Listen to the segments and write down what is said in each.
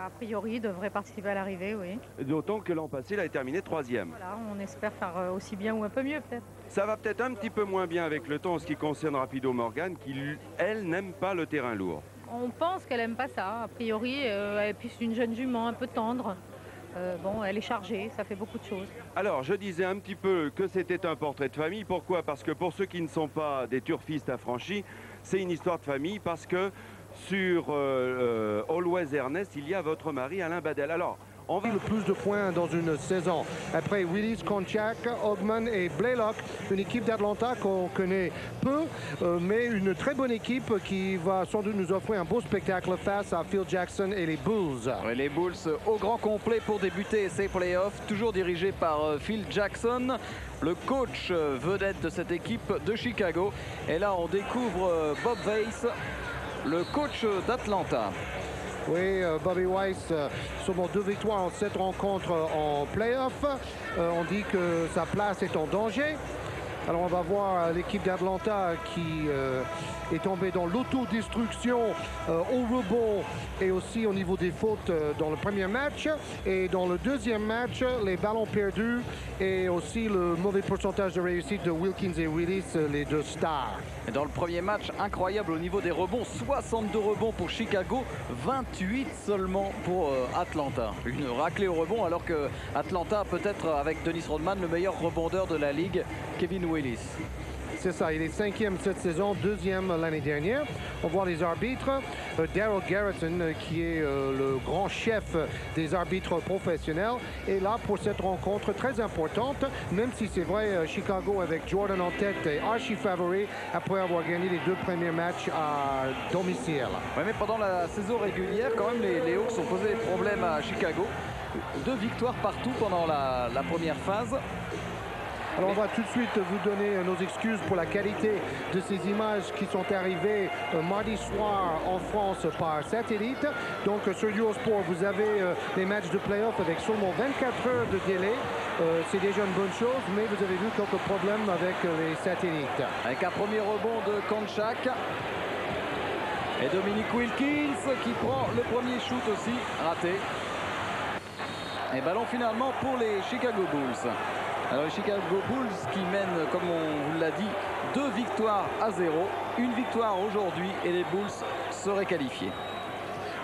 A priori, il devrait participer à l'arrivée, oui. D'autant que l'an passé, il a terminé 3e. Voilà, on espère faire aussi bien ou un peu mieux, peut-être. Ça va peut-être un petit peu moins bien avec le temps en ce qui concerne Rapido Morgan, qui, elle, n'aime pas le terrain lourd. On pense qu'elle n'aime pas ça, a priori. Et puis c'est une jeune jument un peu tendre. Bon, elle est chargée, ça fait beaucoup de choses. Alors, je disais un petit peu que c'était un portrait de famille. Pourquoi? Parce que pour ceux qui ne sont pas des turfistes affranchis, c'est une histoire de famille parce que sur Always Ernest, il y a votre mari Alain Badel. Alors, on va... Le plus de points dans une saison. Après Willis, Konchak, Ogman et Blaylock, une équipe d'Atlanta qu'on connaît peu, mais une très bonne équipe qui va sans doute nous offrir un beau spectacle face à Phil Jackson et les Bulls. Ouais, les Bulls au grand complet pour débuter ces playoffs, toujours dirigés par Phil Jackson, le coach vedette de cette équipe de Chicago. Et là, on découvre Bob Weiss, le coach d'Atlanta. Oui, Bobby Weiss, seulement 2 victoires en 7 rencontres en playoff. On dit que sa place est en danger. Alors on va voir l'équipe d'Atlanta qui est tombée dans l'autodestruction au rebond et aussi au niveau des fautes dans le premier match. Et dans le deuxième match, les ballons perdus et aussi le mauvais pourcentage de réussite de Wilkins et Willis, les deux stars. Et dans le premier match, incroyable au niveau des rebonds, 62 rebonds pour Chicago, 28 seulement pour Atlanta. Une raclée au rebond alors que Atlanta a peut-être avec Dennis Rodman le meilleur rebondeur de la ligue, Kevin Willis. C'est ça, il est 5e cette saison, 2e l'année dernière. On voit les arbitres. Daryl Garrison, qui est le grand chef des arbitres professionnels, est là pour cette rencontre très importante, même si c'est vrai, Chicago avec Jordan en tête est archi favori après avoir gagné les 2 premiers matchs à domicile. Oui, mais pendant la saison régulière, quand même, les Hawks ont posé des problèmes à Chicago. 2 victoires partout pendant la première phase. Alors on va tout de suite vous donner nos excuses pour la qualité de ces images qui sont arrivées mardi soir en France par satellite. Donc sur Eurosport, vous avez les matchs de play-off avec seulement 24 heures de délai. C'est déjà une bonne chose, mais vous avez vu quelques problèmes avec les satellites. Avec un premier rebond de Konchak. Et Dominique Wilkins qui prend le premier shoot aussi, raté. Et ballon finalement pour les Chicago Bulls. Alors les Chicago Bulls qui mènent, comme on vous l'a dit, 2 victoires à 0. Une victoire aujourd'hui et les Bulls seraient qualifiés.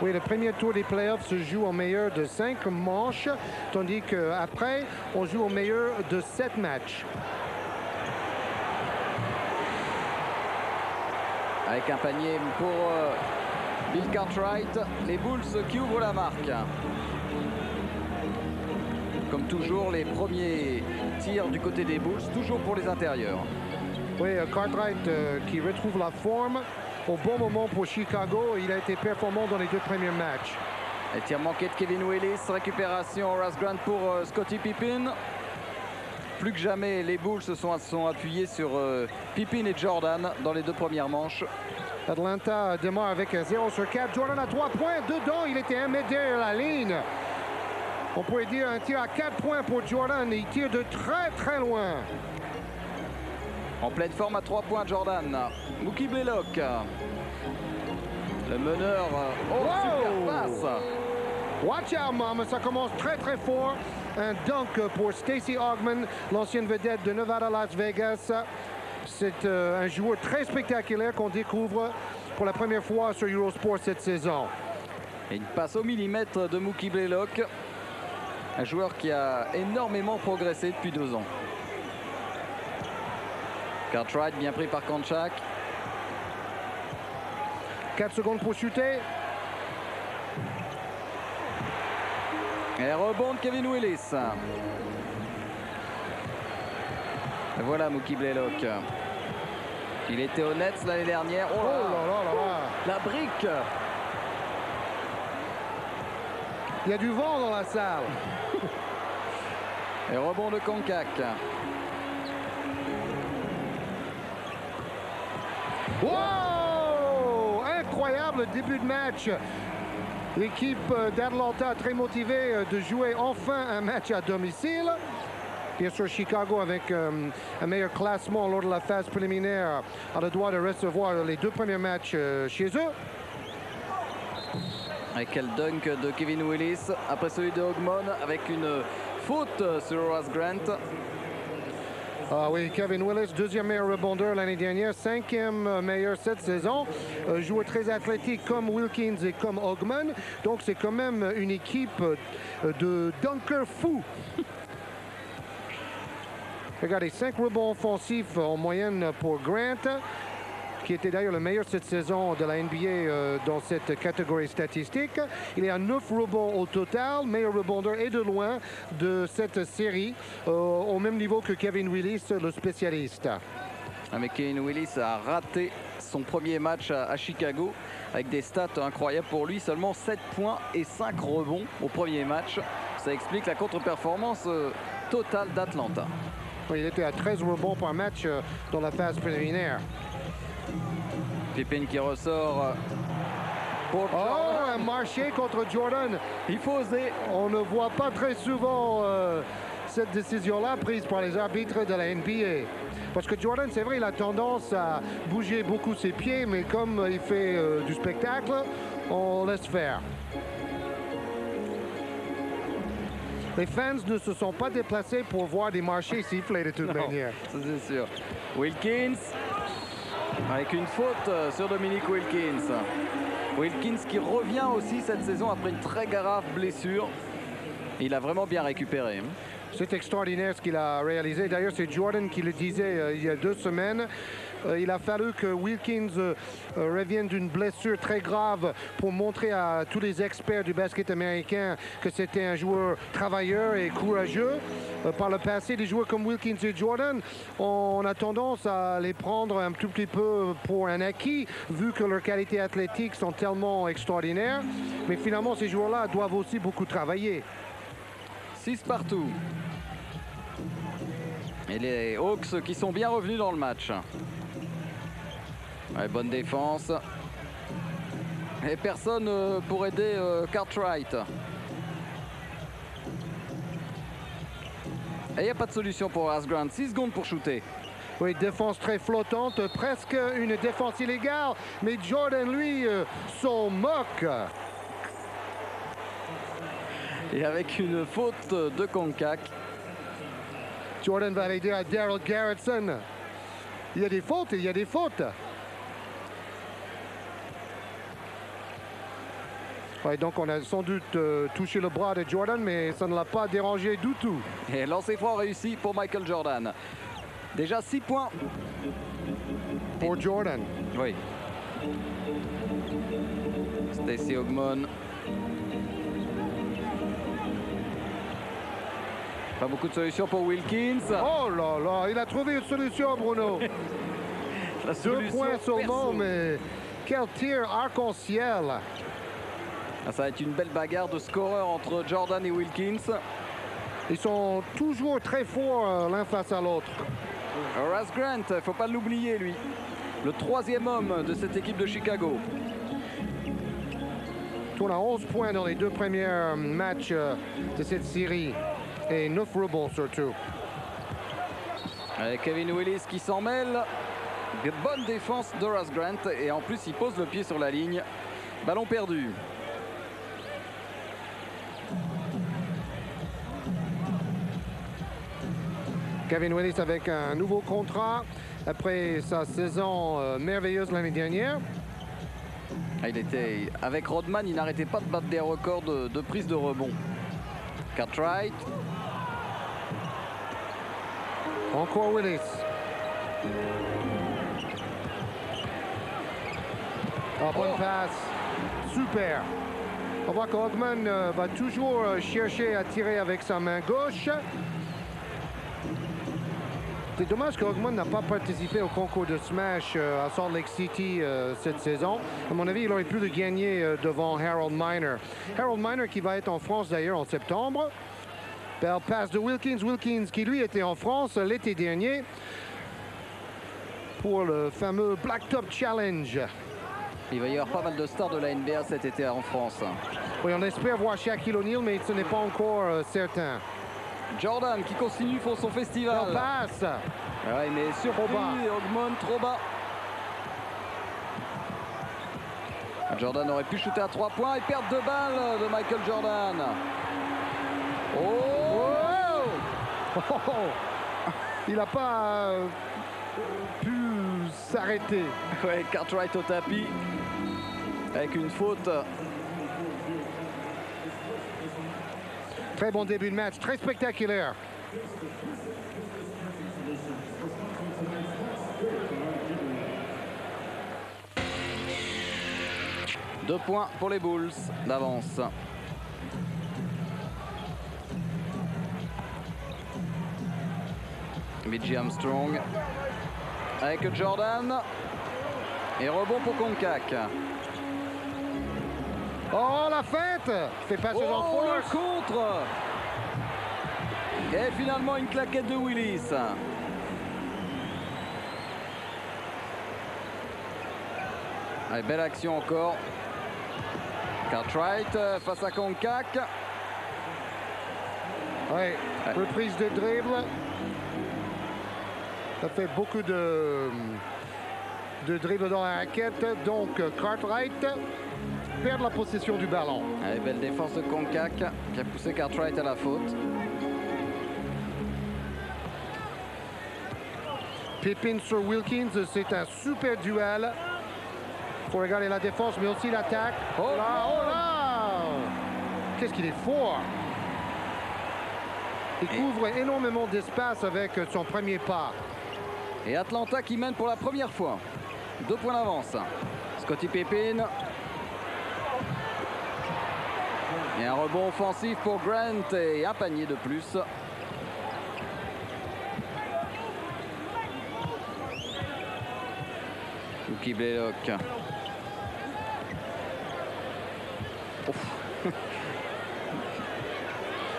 Oui, le premier tour des playoffs se joue au meilleur de 5 manches, tandis qu'après, on joue au meilleur de 7 matchs. Avec un panier pour Bill Cartwright, les Bulls qui ouvrent la marque. Comme toujours, les premiers tirs du côté des Bulls, toujours pour les intérieurs. Oui, Cartwright qui retrouve la forme au bon moment pour Chicago. Il a été performant dans les 2 premiers matchs. Et tir manqué de Kevin Willis, récupération Horace Grant pour Scottie Pippen. Plus que jamais, les Bulls se sont appuyés sur Pippen et Jordan dans les 2 premières manches. Atlanta démarre avec un 0 sur 4. Jordan à 3 points. Dedans, il était 1 mètre derrière la ligne. On pourrait dire un tir à 4 points pour Jordan. Il tire de très très loin. En pleine forme à 3 points Jordan. Mookie Blaylock. Le meneur. Oh, super passe. Watch out, mama. Ça commence très très fort. Un dunk pour Stacey Augmon, l'ancienne vedette de Nevada Las Vegas. C'est un joueur très spectaculaire qu'on découvre pour la première fois sur Eurosport cette saison. Et une passe au millimètre de Mookie Blaylock. Un joueur qui a énormément progressé depuis 2 ans. Cartwright bien pris par Konchak. 4 secondes pour shooter. Et rebond de Kevin Willis. Et voilà Mookie Blaylock. Il était au Nets l'année dernière. Oh là là. La brique. Il y a du vent dans la salle. Et rebond de Konchak. Wow! Incroyable début de match. L'équipe d'Atlanta très motivée de jouer enfin un match à domicile. Bien sûr, Chicago avec un meilleur classement lors de la phase préliminaire a le droit de recevoir les 2 premiers matchs chez eux. Et quel dunk de Kevin Willis après celui de Hogman avec une faute sur Horace Grant. Ah oui, Kevin Willis, deuxième meilleur rebondeur l'année dernière, cinquième meilleur cette saison. Joueur très athlétique comme Wilkins et comme Hogman. Donc c'est quand même une équipe de dunkers fous. Regardez, 5 rebonds offensifs en moyenne pour Grant, qui était d'ailleurs le meilleur cette saison de la NBA dans cette catégorie statistique. Il est à 9 rebonds au total, meilleur rebondeur et de loin de cette série, au même niveau que Kevin Willis, le spécialiste. Ah, mais Kevin Willis a raté son premier match à Chicago avec des stats incroyables pour lui, seulement 7 points et 5 rebonds au premier match. Ça explique la contre-performance totale d'Atlanta. Il était à 13 rebonds par match dans la phase préliminaire. Pippen qui ressort pour Jordan. Un marché contre Jordan. Il faut oser. On ne voit pas très souvent cette décision-là prise par les arbitres de la NBA. Parce que Jordan, c'est vrai, il a tendance à bouger beaucoup ses pieds, mais comme il fait du spectacle, on laisse faire. Les fans ne se sont pas déplacés pour voir des marchés sifflés de toute manière. C'est sûr. Wilkins avec une faute sur Dominique Wilkins. Wilkins qui revient aussi cette saison après une très grave blessure. Il a vraiment bien récupéré. C'est extraordinaire ce qu'il a réalisé. D'ailleurs, c'est Jordan qui le disait il y a 2 semaines. Il a fallu que Wilkins revienne d'une blessure très grave pour montrer à tous les experts du basket américain que c'était un joueur travailleur et courageux. Par le passé, des joueurs comme Wilkins et Jordan, on a tendance à les prendre un tout petit peu pour un acquis, vu que leurs qualités athlétiques sont tellement extraordinaires. Mais finalement, ces joueurs-là doivent aussi beaucoup travailler. 6 partout. Et les Hawks qui sont bien revenus dans le match. Ouais, bonne défense. Et personne pour aider Cartwright. Et il n'y a pas de solution pour Horace Grant. 6 secondes pour shooter. Oui, défense très flottante, presque une défense illégale. Mais Jordan, lui, s'en moque. Et avec une faute de Koncak. Jordan va aller dire à Daryl Garretson, il y a des fautes, il y a des fautes. Ouais, donc on a sans doute touché le bras de Jordan, mais ça ne l'a pas dérangé du tout. Et lancer franc réussi pour Michael Jordan. Déjà 6 points. Pour Jordan. Oui. Stacey Hogman. Pas beaucoup de solutions pour Wilkins. Oh là là, il a trouvé une solution, Bruno. 2 points seulement, mais quel tir arc-en-ciel. Ça va être une belle bagarre de scoreurs entre Jordan et Wilkins. Ils sont toujours très forts l'un face à l'autre. Horace Grant, il ne faut pas l'oublier, lui. Le 3e homme de cette équipe de Chicago. On a 11 points dans les 2 premiers matchs de cette série. Et 9 rebonds surtout. Avec Kevin Willis qui s'en mêle. Bonne défense d'Horace Grant. Et en plus, il pose le pied sur la ligne. Ballon perdu. Kevin Willis avec un nouveau contrat après sa saison merveilleuse l'année dernière. Il était avec Rodman, il n'arrêtait pas de battre des records de prise de rebond. Cartwright. Encore Willis. Bonne passe. Super. On voit qu'Hogman va toujours chercher à tirer avec sa main gauche. C'est dommage que Hogman n'a pas participé au concours de Smash à Salt Lake City cette saison. À mon avis, il aurait pu le gagner devant Harold Miner. Harold Miner qui va être en France d'ailleurs en septembre. Belle passe de Wilkins. Wilkins qui lui était en France l'été dernier pour le fameux Blacktop Challenge. Il va y avoir pas mal de stars de la NBA cet été en France. Oui, on espère voir Shaquille O'Neal, mais ce n'est pas encore certain. Jordan qui continue pour son festival. On passe. Ouais, mais surpris, Hogman trop bas. Jordan aurait pu shooter à 3 points et perte de balle de Michael Jordan. Oh, il n'a pas pu s'arrêter. Ouais, Cartwright au tapis avec une faute. Très bon début de match, très spectaculaire. Deux points pour les Bulls d'avance. B.J. Armstrong avec Jordan. Et rebond pour Koncak. Oh, la fête! Fait passer dans le le contre. Et finalement une claquette de Willis. Allez, belle action encore. Cartwright face à Koncak. Ouais, reprise de dribble. Ça fait beaucoup de dribble dans la raquette. Donc Cartwright perd la possession du ballon. Allez, belle défense de Koncak qui a poussé Cartwright à la faute. Pippen sur Wilkins, c'est un super duel. Il faut regarder la défense, mais aussi l'attaque. Oh là! Qu'est-ce qu'il est fort! Il couvre énormément d'espace avec son premier pas. Et Atlanta qui mène pour la première fois. 2 points d'avance. Scottie Pippen. Et un rebond offensif pour Grant et un panier de plus. Lucky Blaylock.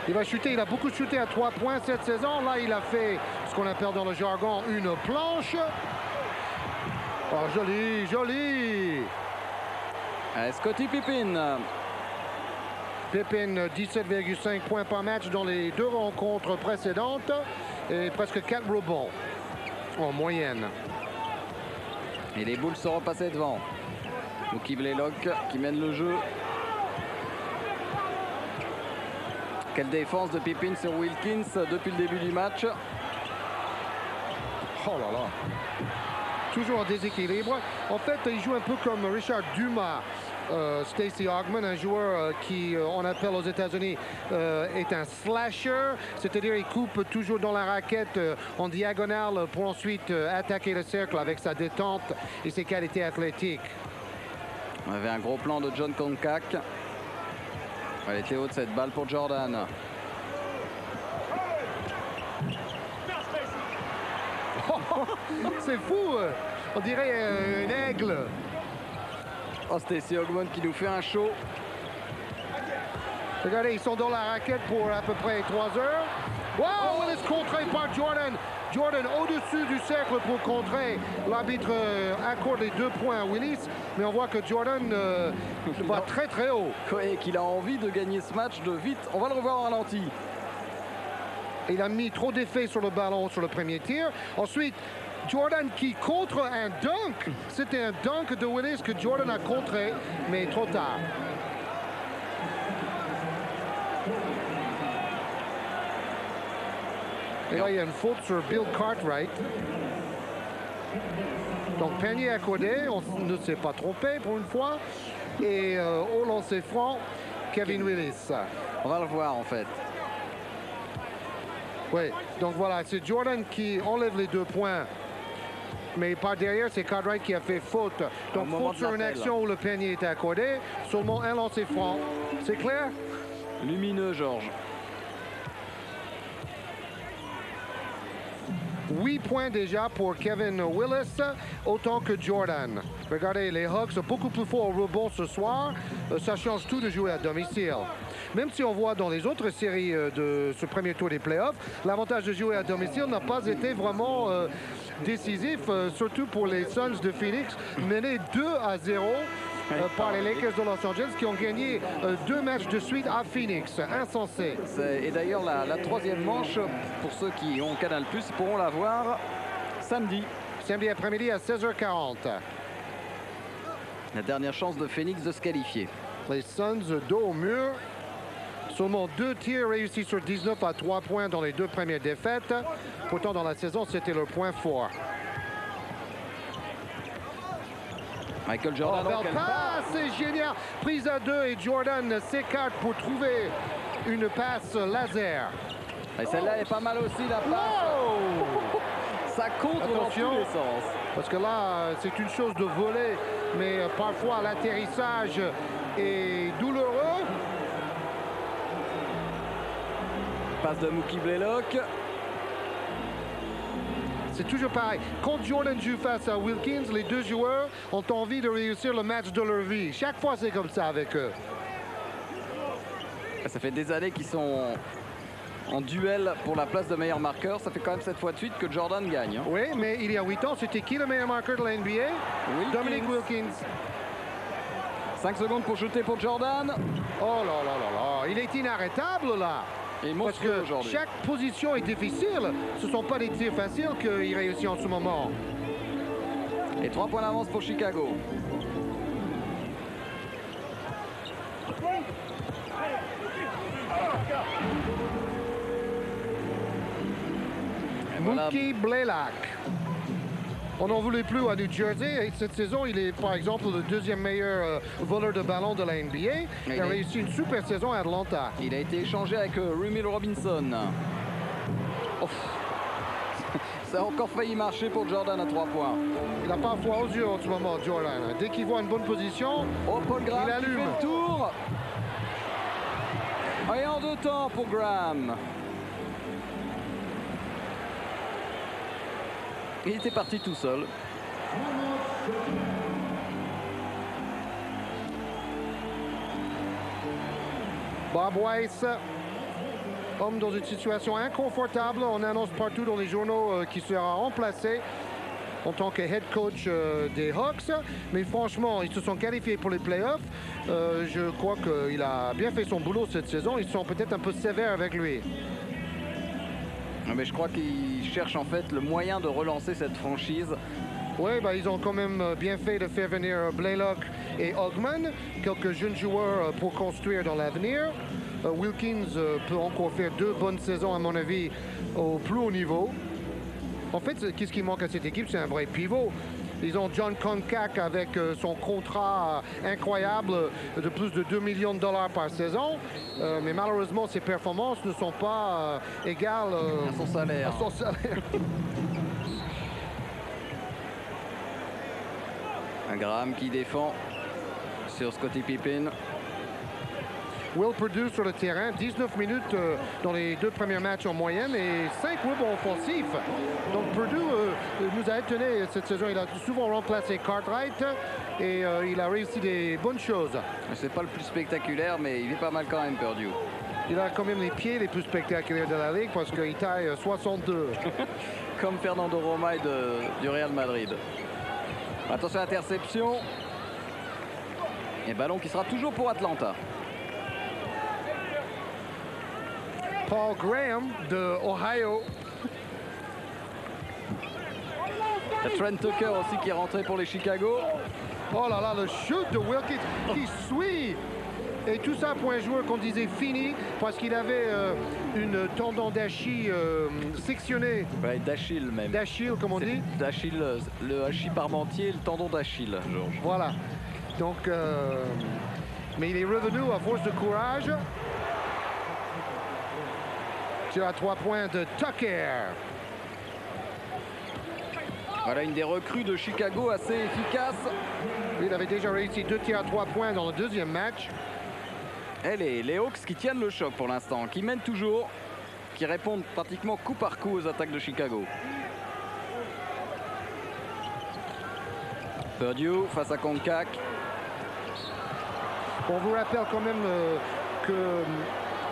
Il va shooter, il a beaucoup shooté à 3 points cette saison. Là, il a fait ce qu'on appelle dans le jargon une planche. Oh, joli, joli. Scottie Pippen. Pippen, 17,5 points par match dans les 2 rencontres précédentes et presque 4 rebonds en moyenne. Et les Bulls seront passés devant. Lucky Blaylock qui mène le jeu. Quelle défense de Pippen sur Wilkins depuis le début du match. Oh là là. Toujours en déséquilibre. En fait, il joue un peu comme Richard Dumas. Stacey Augmon, un joueur qui, on appelle aux États-Unis, est un slasher. C'est-à-dire il coupe toujours dans la raquette en diagonale pour ensuite attaquer le cercle avec sa détente et ses qualités athlétiques. On avait un gros plan de John Koncak. Elle était haute cette balle pour Jordan. C'est fou, on dirait un aigle. Oh, Stacey Augmon qui nous fait un show. Regardez, ils sont dans la raquette pour à peu près 3 heures. Wow, Willis contré par Jordan. Jordan au-dessus du cercle pour contrer. L'arbitre accorde les 2 points à Willis. Mais on voit que Jordan va très très haut. Et qu'il a envie de gagner ce match de vite. On va le revoir en ralenti. Il a mis trop d'effets sur le ballon sur le premier tir. Ensuite, Jordan qui contre un dunk. C'était un dunk de Willis que Jordan a contré, mais trop tard. Et là, il y a une faute sur Bill Cartwright. Donc, panier accordé, on ne s'est pas trompé pour une fois. Et au lancer franc, Kevin Willis. On va le voir en fait. Oui, donc voilà, c'est Jordan qui enlève les 2 points. Mais par derrière, c'est Cartwright qui a fait faute. Donc, faute sur une action où le panier était accordé. Seulement un lancer franc. C'est clair? Lumineux, Georges. 8 points déjà pour Kevin Willis, autant que Jordan. Regardez, les Hawks sont beaucoup plus forts au rebond ce soir. Ça change tout de jouer à domicile. Même si on voit dans les autres séries de ce premier tour des playoffs, l'avantage de jouer à domicile n'a pas été vraiment décisif, surtout pour les Suns de Phoenix, menés 2-0 par les Lakers de Los Angeles qui ont gagné 2 matchs de suite à Phoenix. Insensé. Et d'ailleurs, la 3e manche, pour ceux qui ont Canal+, ils pourront la voir samedi. Samedi après-midi à 16h40. La dernière chance de Phoenix de se qualifier. Les Suns dos au mur. Seulement 2 tirs réussis sur 19 à 3 points dans les 2 premières défaites. Pourtant, dans la saison, c'était leur point fort. Michael Jordan. Oh, belle passe, c'est génial. Prise à 2 et Jordan s'écarte pour trouver une passe laser. Et celle-là est pas mal aussi, la passe. Wow! Ça compte dans tous les sens. Parce que là, c'est une chose de voler, mais parfois l'atterrissage est douloureux. Passe de Mookie Blaylock. C'est toujours pareil. Quand Jordan joue face à Wilkins, les deux joueurs ont envie de réussir le match de leur vie. Chaque fois, c'est comme ça avec eux. Ça fait des années qu'ils sont en duel pour la place de meilleur marqueur. Ça fait quand même 7 fois de suite que Jordan gagne. Hein. Oui, mais il y a 8 ans, c'était qui le meilleur marqueur de la NBA? Dominique Wilkins. 5 secondes pour shooter pour Jordan. Oh là là là là, il est inarrêtable là. Et parce que chaque position est difficile. Ce ne sont pas des tirs faciles qu'il réussit en ce moment. Et 3 points d'avance pour Chicago. Mookie Blaylock. On n'en voulait plus à New Jersey. Et cette saison, il est par exemple le deuxième meilleur voleur de ballon de la NBA. Il a réussi une super saison à Atlanta. Il a été échangé avec Russell Robinson. Oh. Ça a encore failli marcher pour Jordan à 3 points. Il n'a pas froid aux yeux en ce moment, Jordan. Dès qu'il voit une bonne position, Paul Graham il allume. Qui fait le tour. Et en 2 temps pour Graham. Il était parti tout seul. Bob Weiss, homme dans une situation inconfortable. On annonce partout dans les journaux qu'il sera remplacé en tant que head coach des Hawks. Mais franchement, ils se sont qualifiés pour les playoffs. Je crois qu'il a bien fait son boulot cette saison. Ils sont peut-être un peu sévères avec lui. Mais je crois qu'ils cherchent en fait le moyen de relancer cette franchise. Oui, bah, ils ont quand même bien fait de faire venir Blaylock et Hogman, quelques jeunes joueurs pour construire dans l'avenir. Wilkins peut encore faire 2 bonnes saisons, à mon avis, au plus haut niveau. En fait, qu'est-ce qui manque à cette équipe? C'est un vrai pivot. Ils ont John Koncak avec son contrat incroyable de plus de 2 millions de dollars par saison. Mais malheureusement, ses performances ne sont pas égales à son salaire. Un Graham qui défend sur Scottie Pippen. Will Perdue sur le terrain, 19 minutes dans les 2 premiers matchs en moyenne et 5 rebonds offensifs. Donc Perdue nous a étonné cette saison. Il a souvent remplacé Cartwright et il a réussi des bonnes choses. C'est pas le plus spectaculaire, mais il est pas mal quand même, Perdue. Il a quand même les pieds les plus spectaculaires de la ligue parce qu'il taille 62. Comme Fernando Romay du Real Madrid. Attention à l'interception. Et ballon qui sera toujours pour Atlanta. Paul Graham de Ohio. Trent Tucker aussi qui est rentré pour les Chicago. Oh là là, le shoot de Wilkins qui suit. Et tout ça pour un joueur qu'on disait fini parce qu'il avait une tendon d'Achille sectionnée. Ouais, d'Achille même. D'Achille, comme on dit. D'Achille, le Achille parmentier, le tendon d'Achille, Georges. Voilà. Donc, mais il est revenu à force de courage. Tir à 3 points de Tucker. Voilà une des recrues de Chicago assez efficace. Il avait déjà réussi 2 tirs à 3 points dans le deuxième match. Et les Hawks qui tiennent le choc pour l'instant, qui mènent toujours, qui répondent pratiquement coup par coup aux attaques de Chicago. Perdue face à Koncak. On vous rappelle quand même que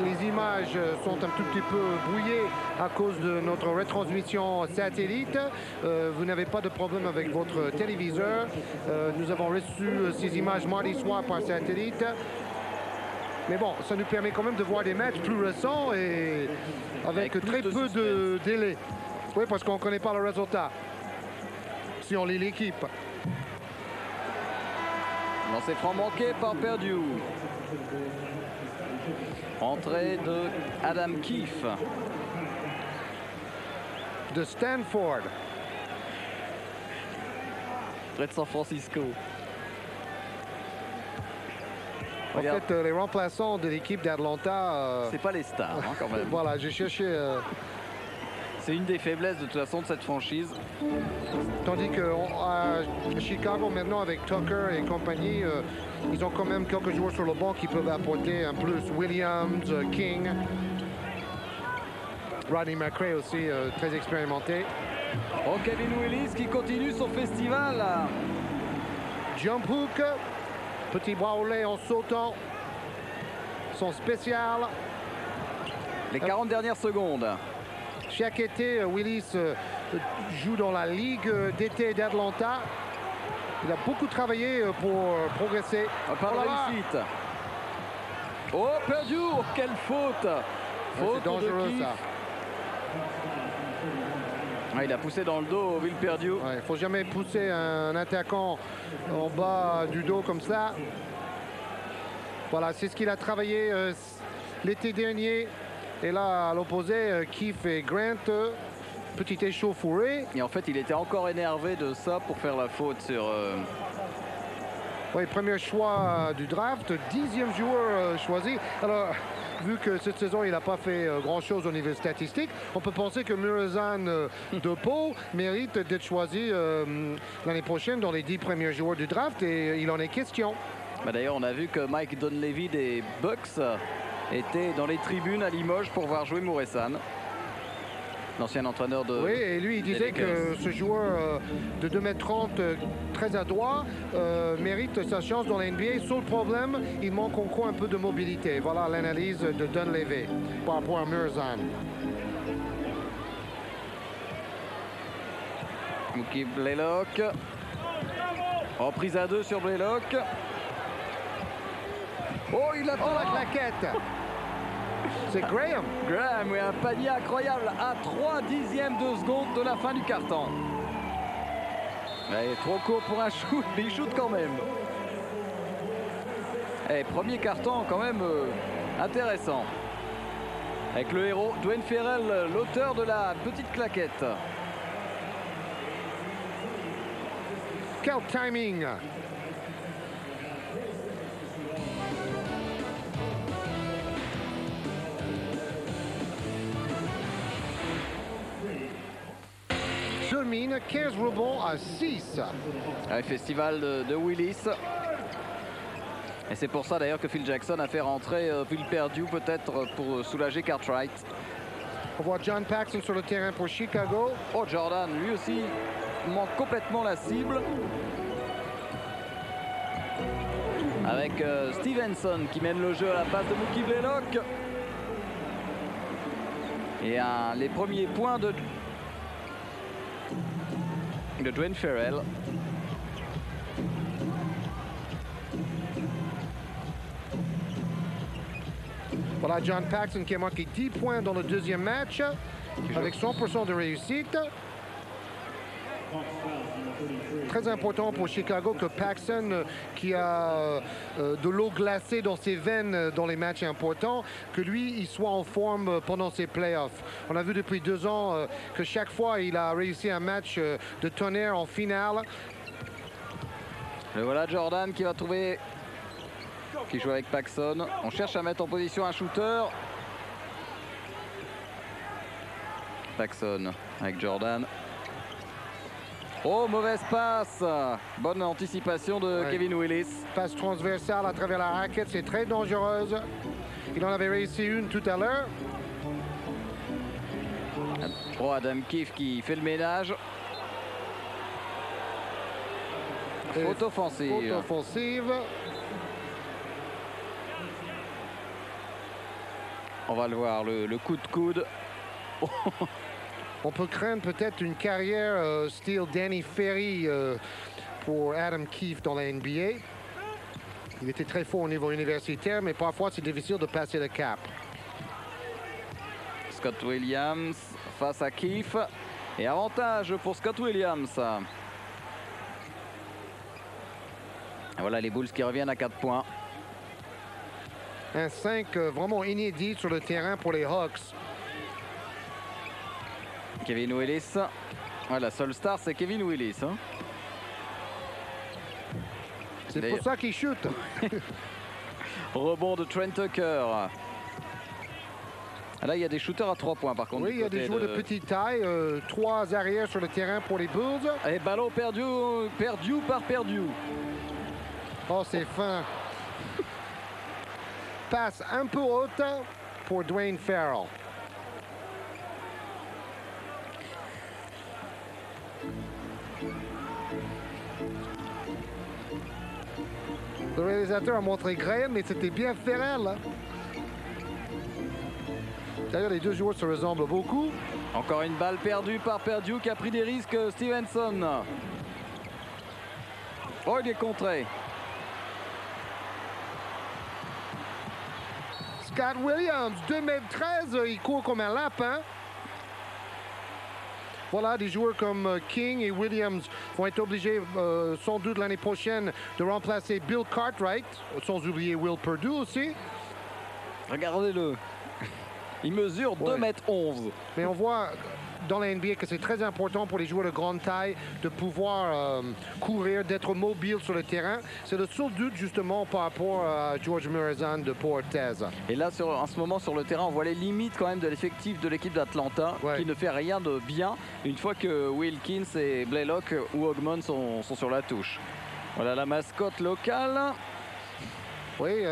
les images sont un tout petit peu brouillées à cause de notre retransmission satellite. Vous n'avez pas de problème avec votre téléviseur. Nous avons reçu ces images mardi soir par satellite. Mais bon, ça nous permet quand même de voir des matchs plus récents et avec très peu de délai. Oui, parce qu'on ne connaît pas le résultat si on lit l'équipe. Lancé franc manqué par Perdue. Entrée de Adam Keefe. De Stanford. Près de San Francisco. En Regarde. fait, les remplaçants de l'équipe d'Atlanta... C'est pas les stars, hein, quand même. Voilà, j'ai cherché... C'est une des faiblesses de toute façon de cette franchise. Tandis qu'à Chicago, maintenant, avec Tucker et compagnie, ils ont quand même quelques joueurs sur le banc qui peuvent apporter un plus. Williams, King, Rodney McRae aussi, très expérimenté. Oh, Kevin Willis qui continue son festival. Jump hook, petit bras au lait en sautant, son spécial. Les 40 dernières secondes. Chaque été, Willis joue dans la Ligue d'été d'Atlanta. Il a beaucoup travaillé pour progresser. Pas de réussite. Oh, Perdue, oh, quelle faute. Faute c'est dangereux, de Keefe. ça. Ah, il a poussé dans le dos Will Perdue. Il ne faut jamais pousser un attaquant en bas du dos comme ça. Voilà, c'est ce qu'il a travaillé l'été dernier. Et là, à l'opposé, Keefe et Grant, petit échauffouré. Et en fait, il était encore énervé de ça pour faire la faute sur... Oui, premier choix du draft, 10e joueur choisi. Alors, vu que cette saison, il n'a pas fait grand-chose au niveau statistique, on peut penser que Muresan de Pau mérite d'être choisi l'année prochaine dans les 10 premiers joueurs du draft, et il en est question. Bah, d'ailleurs, on a vu que Mike Dunleavy des Bucks était dans les tribunes à Limoges pour voir jouer Muresan, l'ancien entraîneur de... Oui, et lui, il disait que ce joueur de 2,30 m, très adroit, mérite sa chance dans la NBA. Seul problème, il manque encore un peu de mobilité. Voilà l'analyse de Dunleavy par rapport à Muresan. Mookie Blaylock. Oh, prise à 2 sur Blaylock. Oh, il attend la claquette. C'est Graham. Graham, oui, un panier incroyable à 3/10 de seconde de la fin du carton. Allez, trop court pour un shoot, mais il shoot quand même. Et premier carton quand même intéressant. Avec le héros, Dwayne Ferrell, l'auteur de la petite claquette. Quel timing. Domine 15 rebonds à 6. Un festival de Willis. Et c'est pour ça d'ailleurs que Phil Jackson a fait rentrer Will Perdue, peut-être pour soulager Cartwright. On voit John Paxson sur le terrain pour Chicago. Oh, Jordan, lui aussi, manque complètement la cible. Avec Stevenson qui mène le jeu à la passe de Mookie Blaylock. Et les premiers points de Dwayne Ferrell. Voilà John Paxson qui a marqué 10 points dans le deuxième match avec 100% de réussite. Très important pour Chicago que Paxson, qui a de l'eau glacée dans ses veines dans les matchs importants, que lui, il soit en forme pendant ses playoffs. On a vu depuis 2 ans que chaque fois, il a réussi un match de tonnerre en finale. Et voilà Jordan qui va trouver, qui joue avec Paxson. On cherche à mettre en position un shooter. Paxson avec Jordan. Oh, mauvaise passe. Bonne anticipation de Kevin Willis. Passe transversale à travers la raquette, c'est très dangereuse. Il en avait réussi une tout à l'heure. Oh, Adam Keefe qui fait le ménage. Faute offensive. Faute offensive. On va le voir, le coup de coude. On peut craindre peut-être une carrière style Danny Ferry pour Adam Keefe dans la NBA. Il était très fort au niveau universitaire, mais parfois c'est difficile de passer le cap. Scott Williams face à Keefe. Et avantage pour Scott Williams. Voilà voilà les Bulls qui reviennent à 4 points. Un 5 vraiment inédit sur le terrain pour les Hawks. Kevin Willis. Ouais, la seule star, c'est Kevin Willis. Hein. C'est pour ça qu'il shoot. Rebond de Trent Tucker. Là, il y a des shooters à 3 points par contre. Oui, il y a des joueurs de petite taille. 3 arrières sur le terrain pour les Bulls. Et ballon perdu par perdu. Oh, c'est fin. Passe un peu haute pour Dwayne Farrell. Le réalisateur a montré Graham, mais c'était bien Farrell. Hein? D'ailleurs, les deux joueurs se ressemblent beaucoup. Encore une balle perdue par Perdue qui a pris des risques, Stevenson. Oh, il est contré. Scott Williams, 2,13 m, il court comme un lapin. Voilà, des joueurs comme King et Williams vont être obligés, sans doute l'année prochaine, de remplacer Bill Cartwright, sans oublier Will Perdue aussi. Regardez-le. Il mesure 2,11 m. Mais on voit dans la NBA que c'est très important pour les joueurs de grande taille de pouvoir courir, d'être mobile sur le terrain. C'est le seul doute justement par rapport à George Muresan de Portez. Et là, en ce moment, sur le terrain, on voit les limites quand même de l'effectif de l'équipe d'Atlanta qui ne fait rien de bien une fois que Wilkins et Blaylock ou Ogmon sont sur la touche. Voilà la mascotte locale. Oui,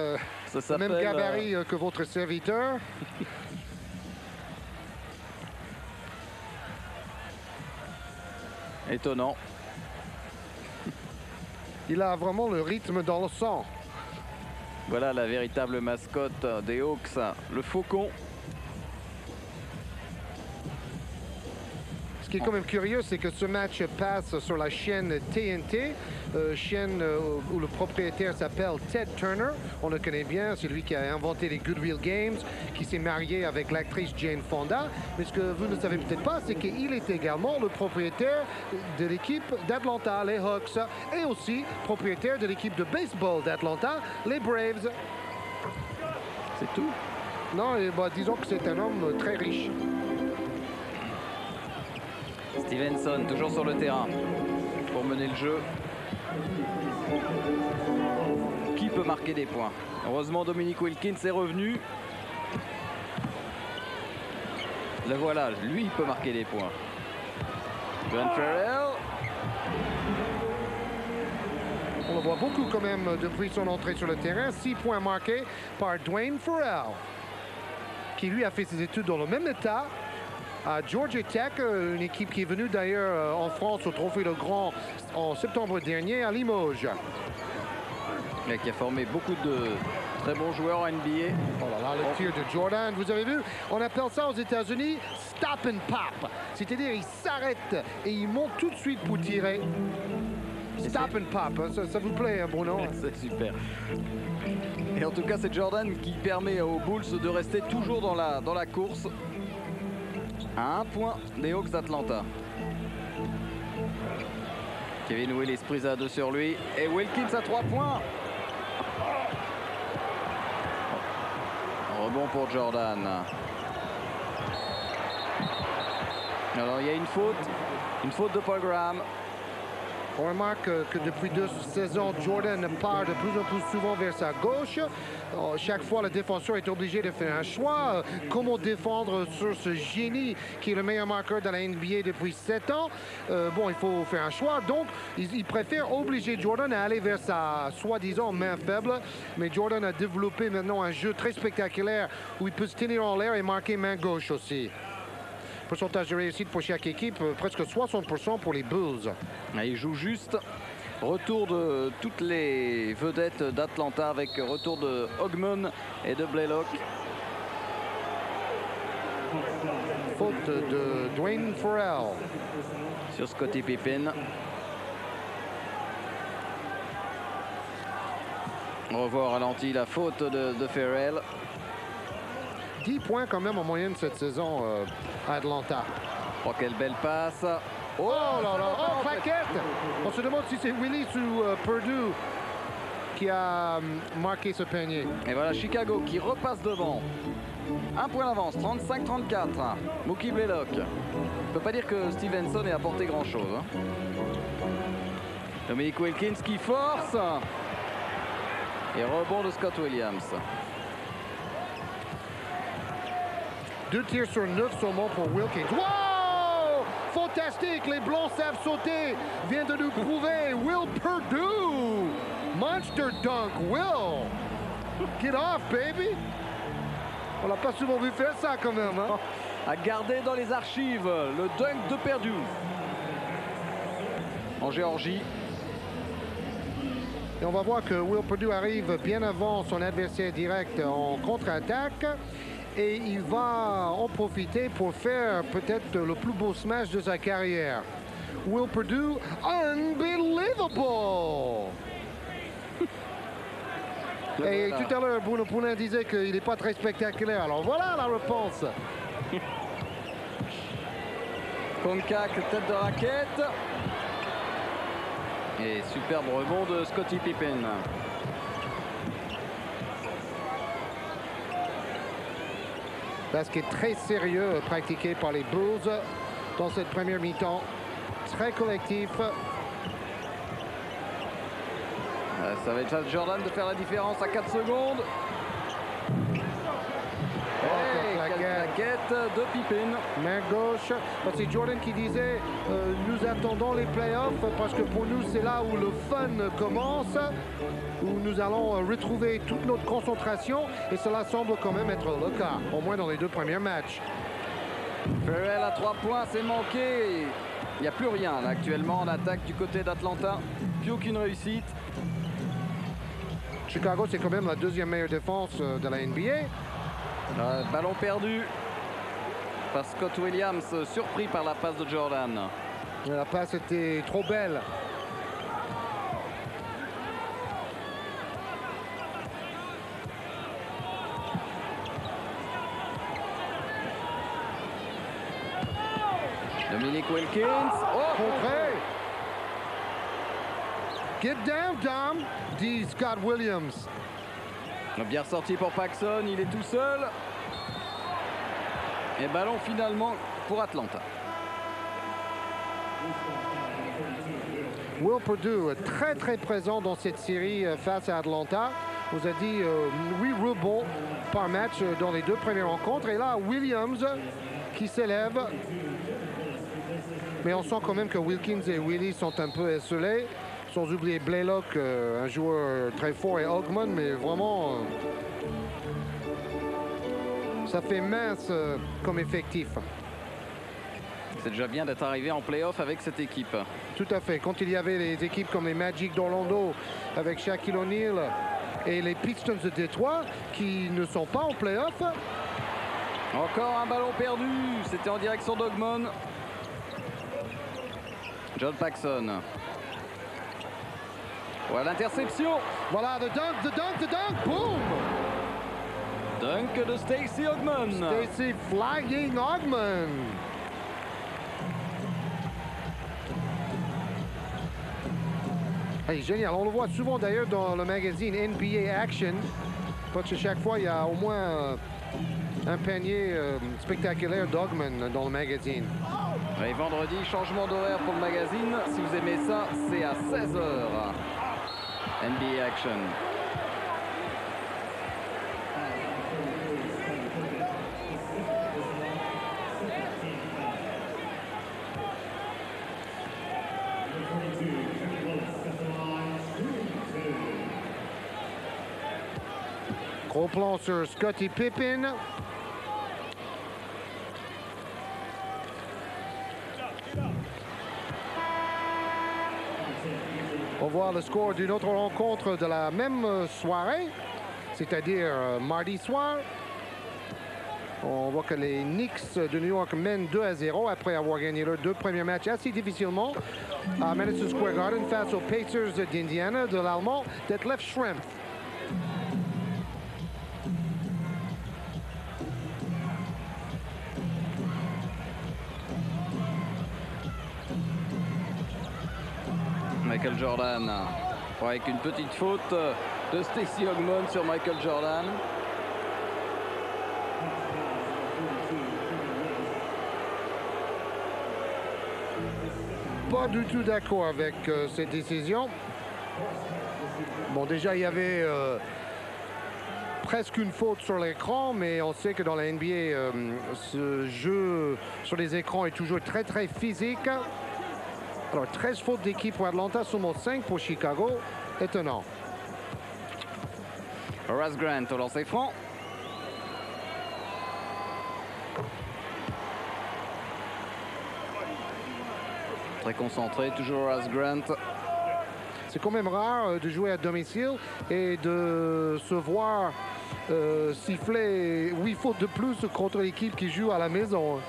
ça s'appelle... même gabarit que votre serviteur. Étonnant. Il a vraiment le rythme dans le sang. Voilà la véritable mascotte des Hawks, le faucon. Ce qui est quand même curieux, c'est que ce match passe sur la chaîne TNT, chaîne où le propriétaire s'appelle Ted Turner. On le connaît bien, c'est lui qui a inventé les Goodwill Games, qui s'est marié avec l'actrice Jane Fonda. Mais ce que vous ne savez peut-être pas, c'est qu'il est également le propriétaire de l'équipe d'Atlanta, les Hawks, et aussi propriétaire de l'équipe de baseball d'Atlanta, les Braves. C'est tout? Non, disons que c'est un homme très riche. Stevenson, toujours sur le terrain pour mener le jeu. Qui peut marquer des points? Heureusement, Dominique Wilkins est revenu. Le voilà, lui, il peut marquer des points. Grant Farrell. On le voit beaucoup quand même depuis son entrée sur le terrain. 6 points marqués par Dwayne Farrell, qui lui a fait ses études dans le même état, à Georgia Tech, une équipe qui est venue d'ailleurs en France au Trophée Le Grand en septembre dernier à Limoges. Et qui a formé beaucoup de très bons joueurs en NBA. Oh là là, le tir de Jordan, vous avez vu? On appelle ça aux États-Unis stop and pop. C'est-à-dire, il s'arrête et il monte tout de suite pour tirer. Stop and pop, ça vous plaît, hein, Bruno? C'est super. Et en tout cas, c'est Jordan qui permet aux Bulls de rester toujours dans la course. À 1 point des Hawks d'Atlanta. Kevin Willis prise à 2 sur lui. Et Wilkins à 3 points. Rebond pour Jordan. Alors il y a une faute de Paul Graham. On remarque que depuis 2 saisons, Jordan part de plus en plus souvent vers sa gauche. Chaque fois, le défenseur est obligé de faire un choix. Comment défendre sur ce génie qui est le meilleur marqueur de la NBA depuis 7 ans? Bon, il faut faire un choix. Donc, il préfère obliger Jordan à aller vers sa soi-disant main faible. Mais Jordan a développé maintenant un jeu très spectaculaire où il peut se tenir en l'air et marquer main gauche aussi. Pourcentage de réussite pour chaque équipe, presque 60% pour les Bulls. Il joue juste. Retour de toutes les vedettes d'Atlanta avec retour de Ogmon et de Blaylock. Faute de Dwayne Farrell. Sur Scottie Pippen. On revoit au ralenti la faute de Farrell. 10 points quand même en moyenne cette saison à Atlanta. Oh, quelle belle passe. Oh là là, oh, claquette! On se demande si c'est Willis ou Perdue. qui a marqué ce panier. Et voilà Chicago qui repasse devant. Un point d'avance, 35-34. Mookie Blaylock. On ne peut pas dire que Stevenson ait apporté grand-chose. Hein. Dominic Wilkins qui force. Et rebond de Scott Williams. 2 tirs sur 9 seulement pour Wilkins. Wow! Fantastique! Les Blancs savent sauter. Vient de nous prouver. Will Perdue. Monster dunk. Will. Get off, baby. On l'a pas souvent vu faire ça quand même. Hein? À garder dans les archives. Le dunk de Perdue. En Géorgie. Et on va voir que Will Perdue arrive bien avant son adversaire direct en contre-attaque. Et il va en profiter pour faire peut-être le plus beau smash de sa carrière. Will Perdue, unbelievable! Et tout à l'heure, Bruno Poulin disait qu'il n'est pas très spectaculaire. Alors voilà la réponse. Konkak, tête de raquette. Et superbe rebond de Scottie Pippen. Basket très sérieux pratiqué par les Bulls dans cette première mi-temps. Très collectif. Ça va être à Jordan de faire la différence à 4 secondes. Quelle plaquette de Pippen. Main gauche. C'est Jordan qui disait nous attendons les playoffs parce que pour nous c'est là où le fun commence, où nous allons retrouver toute notre concentration et cela semble quand même être le cas, au moins dans les 2 premiers matchs. Ferrell à 3 points, c'est manqué. Il n'y a plus rien là, actuellement en attaque du côté d'Atlanta. Plus aucune réussite. Chicago, c'est quand même la 2e meilleure défense de la NBA. Ballon perdu par Scott Williams, surpris par la passe de Jordan. La passe était trop belle. Dominic Wilkins. Oh, Contré. Get down, Dom, dit Scott Williams. Bien sorti pour Paxson, il est tout seul. Et ballon finalement pour Atlanta. Will Perdue très très présent dans cette série face à Atlanta. On vous a dit 8 rebonds par match dans les 2 premières rencontres. Et là, Williams qui s'élève. Mais on sent quand même que Wilkins et Willie sont un peu esselés. Sans oublier Blaylock, un joueur très fort, et Ogman, mais vraiment, ça fait mince comme effectif. C'est déjà bien d'être arrivé en play-off avec cette équipe. Tout à fait. Quand il y avait les équipes comme les Magic d'Orlando avec Shaquille O'Neal et les Pistons de Détroit qui ne sont pas en play-off. Encore un ballon perdu. C'était en direction d'Ogman. John Paxson. Voilà l'interception. Voilà, the dunk, boom! Dunk de Stacey Ogman. Stacey flagging Ogman. Hey, génial, on le voit souvent d'ailleurs dans le magazine NBA Action. Parce que chaque fois, il y a au moins un panier spectaculaire d'Ogman dans le magazine. Et vendredi, changement d'horaire pour le magazine. Si vous aimez ça, c'est à 16h. NBA Action. Gros plan sur Scottie Pippen. On va voir le score d'une autre rencontre de la même soirée, c'est-à-dire mardi soir. On voit que les Knicks de New York mènent 2-0 après avoir gagné leurs 2 premiers matchs assez difficilement à Madison Square Garden face aux Pacers d'Indiana de l'Allemand Detlef Schrempf. Michael Jordan. Avec une petite faute de Stacey Ogmon sur Michael Jordan. Pas du tout d'accord avec cette décision. Bon, déjà, il y avait presque une faute sur l'écran, mais on sait que dans la NBA, ce jeu sur les écrans est toujours très, très physique. Alors, 13 fautes d'équipe pour Atlanta, seulement 5 pour Chicago. Étonnant. Horace Grant au lancer franc. Très concentré, toujours Horace Grant. C'est quand même rare de jouer à domicile et de se voir siffler 8 fautes de plus contre l'équipe qui joue à la maison.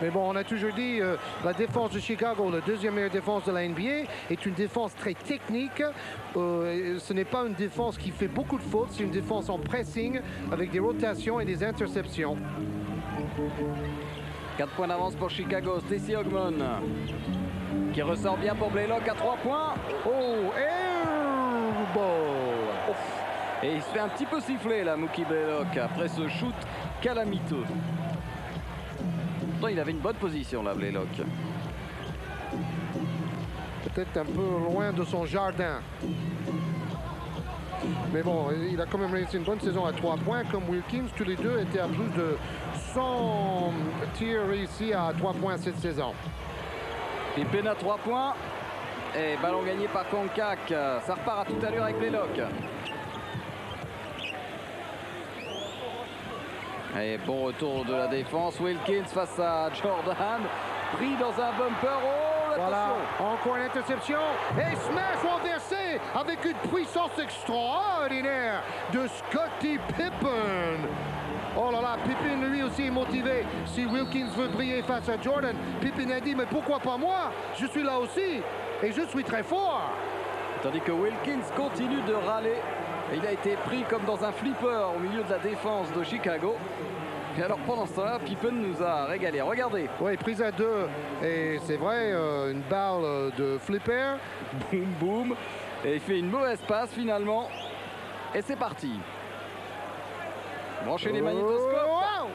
Mais bon, on a toujours dit la défense de Chicago, la deuxième meilleure défense de la NBA, est une défense très technique. Ce n'est pas une défense qui fait beaucoup de fautes, c'est une défense en pressing avec des rotations et des interceptions. 4 points d'avance pour Chicago. Stacey Ogmon qui ressort bien pour Blaylock à 3 points. Oh, airball! Et il se fait un petit peu siffler là, Mookie Blaylock, après ce shoot calamiteux. Pourtant, il avait une bonne position là, Blaylock. Peut-être un peu loin de son jardin. Mais bon, il a quand même réussi une bonne saison à 3 points. Comme Wilkins, tous les deux étaient à plus de 100 tirs réussis à 3 points cette saison. Pippen à 3 points. Et ballon gagné par Konkak. Ça repart à toute allure avec Blaylock. Et bon retour de la défense. Wilkins face à Jordan. Pris dans un bumper. Oh, voilà, attention. encore une interception. Et smash renversé avec une puissance extraordinaire de Scottie Pippen. Oh là là, Pippen lui aussi est motivé. Si Wilkins veut briller face à Jordan, Pippen a dit mais pourquoi pas moi? Je suis là aussi et je suis très fort. Tandis que Wilkins continue de râler. Il a été pris comme dans un flipper au milieu de la défense de Chicago. Et alors pendant ce temps-là, Pippen nous a régalé. Regardez. Oui, prise à 2. Et c'est vrai, une balle de flipper. Boum, boum. Et il fait une mauvaise passe finalement. Et c'est parti. Branchez les magnétoscopes. Wow!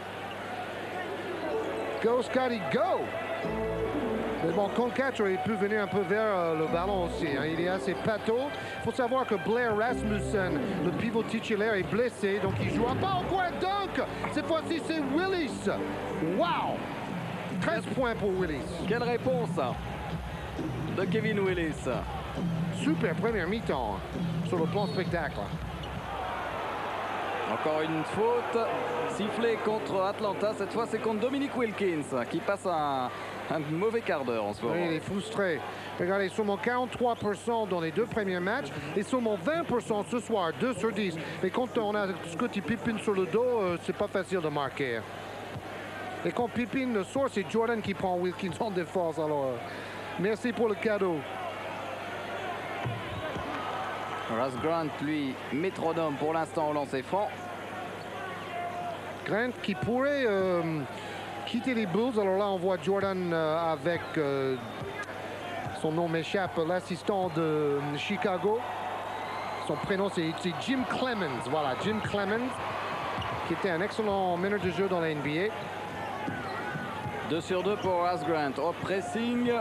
Go Scotty, go! Mais bon, Konkak aurait pu venir un peu vers le ballon aussi. Hein. Il est assez pâteau. Il faut savoir que Blair Rasmussen, le pivot titulaire, est blessé. Donc il joue pas encore un dunk. Cette fois-ci, c'est Willis. Wow! 13 points pour Willis. Quelle réponse de Kevin Willis. Super première mi-temps sur le plan spectacle. Encore une faute sifflée contre Atlanta. Cette fois, c'est contre Dominique Wilkins qui passe un mauvais quart d'heure en ce moment. Oui, il est frustré. Regardez, seulement 43% dans les 2 premiers matchs et seulement 20% ce soir, 2 sur 10. Mais quand on a Scottie Pippen sur le dos, c'est pas facile de marquer. Et quand Pippen sort, c'est Jordan qui prend Wilkins en défense. Alors, merci pour le cadeau. Horace Grant, lui, métronome pour l'instant au lancer franc. Grant qui pourrait quitter les Bulls. Alors là, on voit Jordan avec, son nom m'échappe, l'assistant de Chicago. Son prénom, c'est Jim Clemens. Voilà, Jim Clemens, qui était un excellent meneur de jeu dans la NBA. 2 sur 2 pour Horace Grant. Au pressing.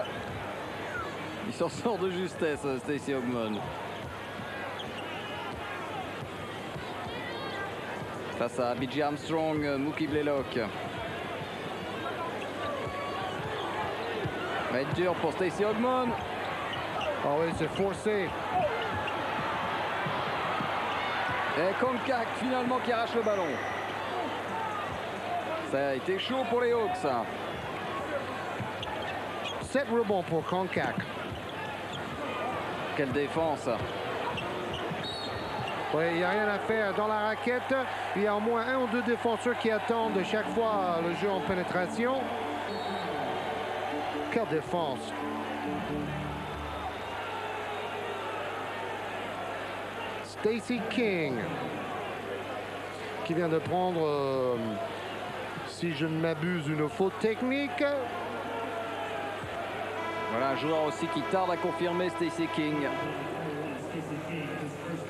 Il s'en sort de justesse, Stacey Ogmon. Face à B.J. Armstrong, Mookie Blaylock. Va être dur pour Stacey Ogmon. Ah oui, c'est forcé. Et Konkak finalement qui arrache le ballon. Ça a été chaud pour les Hawks. 7 rebonds pour Konkak. Quelle défense. Oui, il n'y a rien à faire dans la raquette. Il y a au moins 1 ou 2 défenseurs qui attendent chaque fois le jeu en pénétration. Quelle défense. Stacey King, qui vient de prendre, si je ne m'abuse, une faute technique. Voilà un joueur aussi qui tarde à confirmer, Stacey King.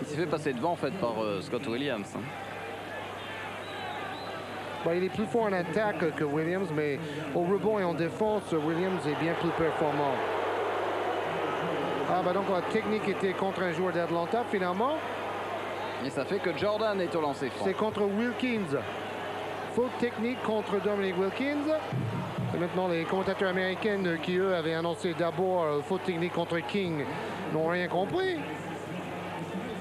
Il s'est fait passer devant en fait par Scott Williams. Bon, il est plus fort en attaque que Williams, mais au rebond et en défense, Williams est bien plus performant. Ah bah donc la technique était contre un joueur d'Atlanta finalement. Et ça fait que Jordan est au lancer franc. C'est contre Wilkins. Faute technique contre Dominic Wilkins. Et maintenant les commentateurs américains qui eux avaient annoncé d'abord faute technique contre King n'ont rien compris.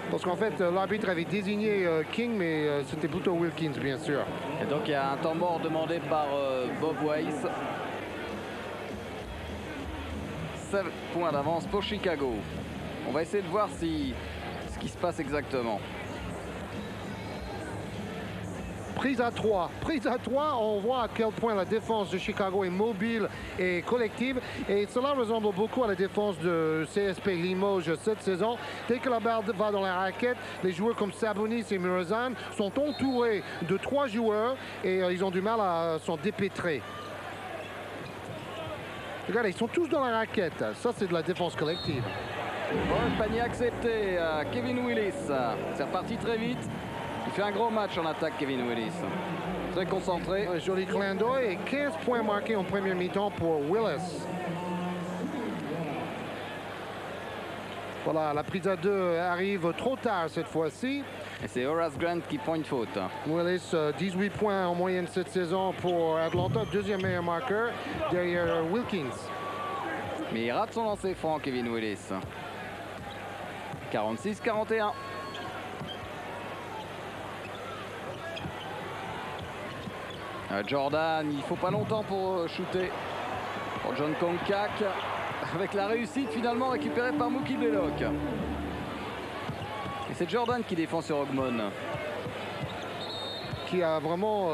Parce qu'en fait l'arbitre avait désigné King mais c'était plutôt Wilkins bien sûr. Et donc il y a un temps mort demandé par Bob Weiss. 7 points d'avance pour Chicago. On va essayer de voir ce qui se passe exactement. Prise à 3. Prise à 3, on voit à quel point la défense de Chicago est mobile et collective. Et cela ressemble beaucoup à la défense de CSP Limoges cette saison. Dès que la balle va dans la raquette, les joueurs comme Sabonis et Muresan sont entourés de 3 joueurs et ils ont du mal à s'en dépêtrer. Regardez, ils sont tous dans la raquette. Ça, c'est de la défense collective. Bon, panier accepté. Kevin Willis. C'est reparti très vite. Il fait un gros match en attaque, Kevin Willis. Très concentré. Un joli clin d'œil et 15 points marqués en première mi-temps pour Willis. Voilà, la prise à 2 arrive trop tard cette fois-ci. Et c'est Horace Grant qui pointe faute. Willis, 18 points en moyenne cette saison pour Atlanta, deuxième meilleur marqueur derrière Wilkins. Mais il rate son lancer franc, Kevin Willis. 46-41. Jordan, il faut pas longtemps pour shooter. Pour John Konkak, avec la réussite finalement récupérée par Mookie Blaylock. Et c'est Jordan qui défend sur Ogmon. Qui a vraiment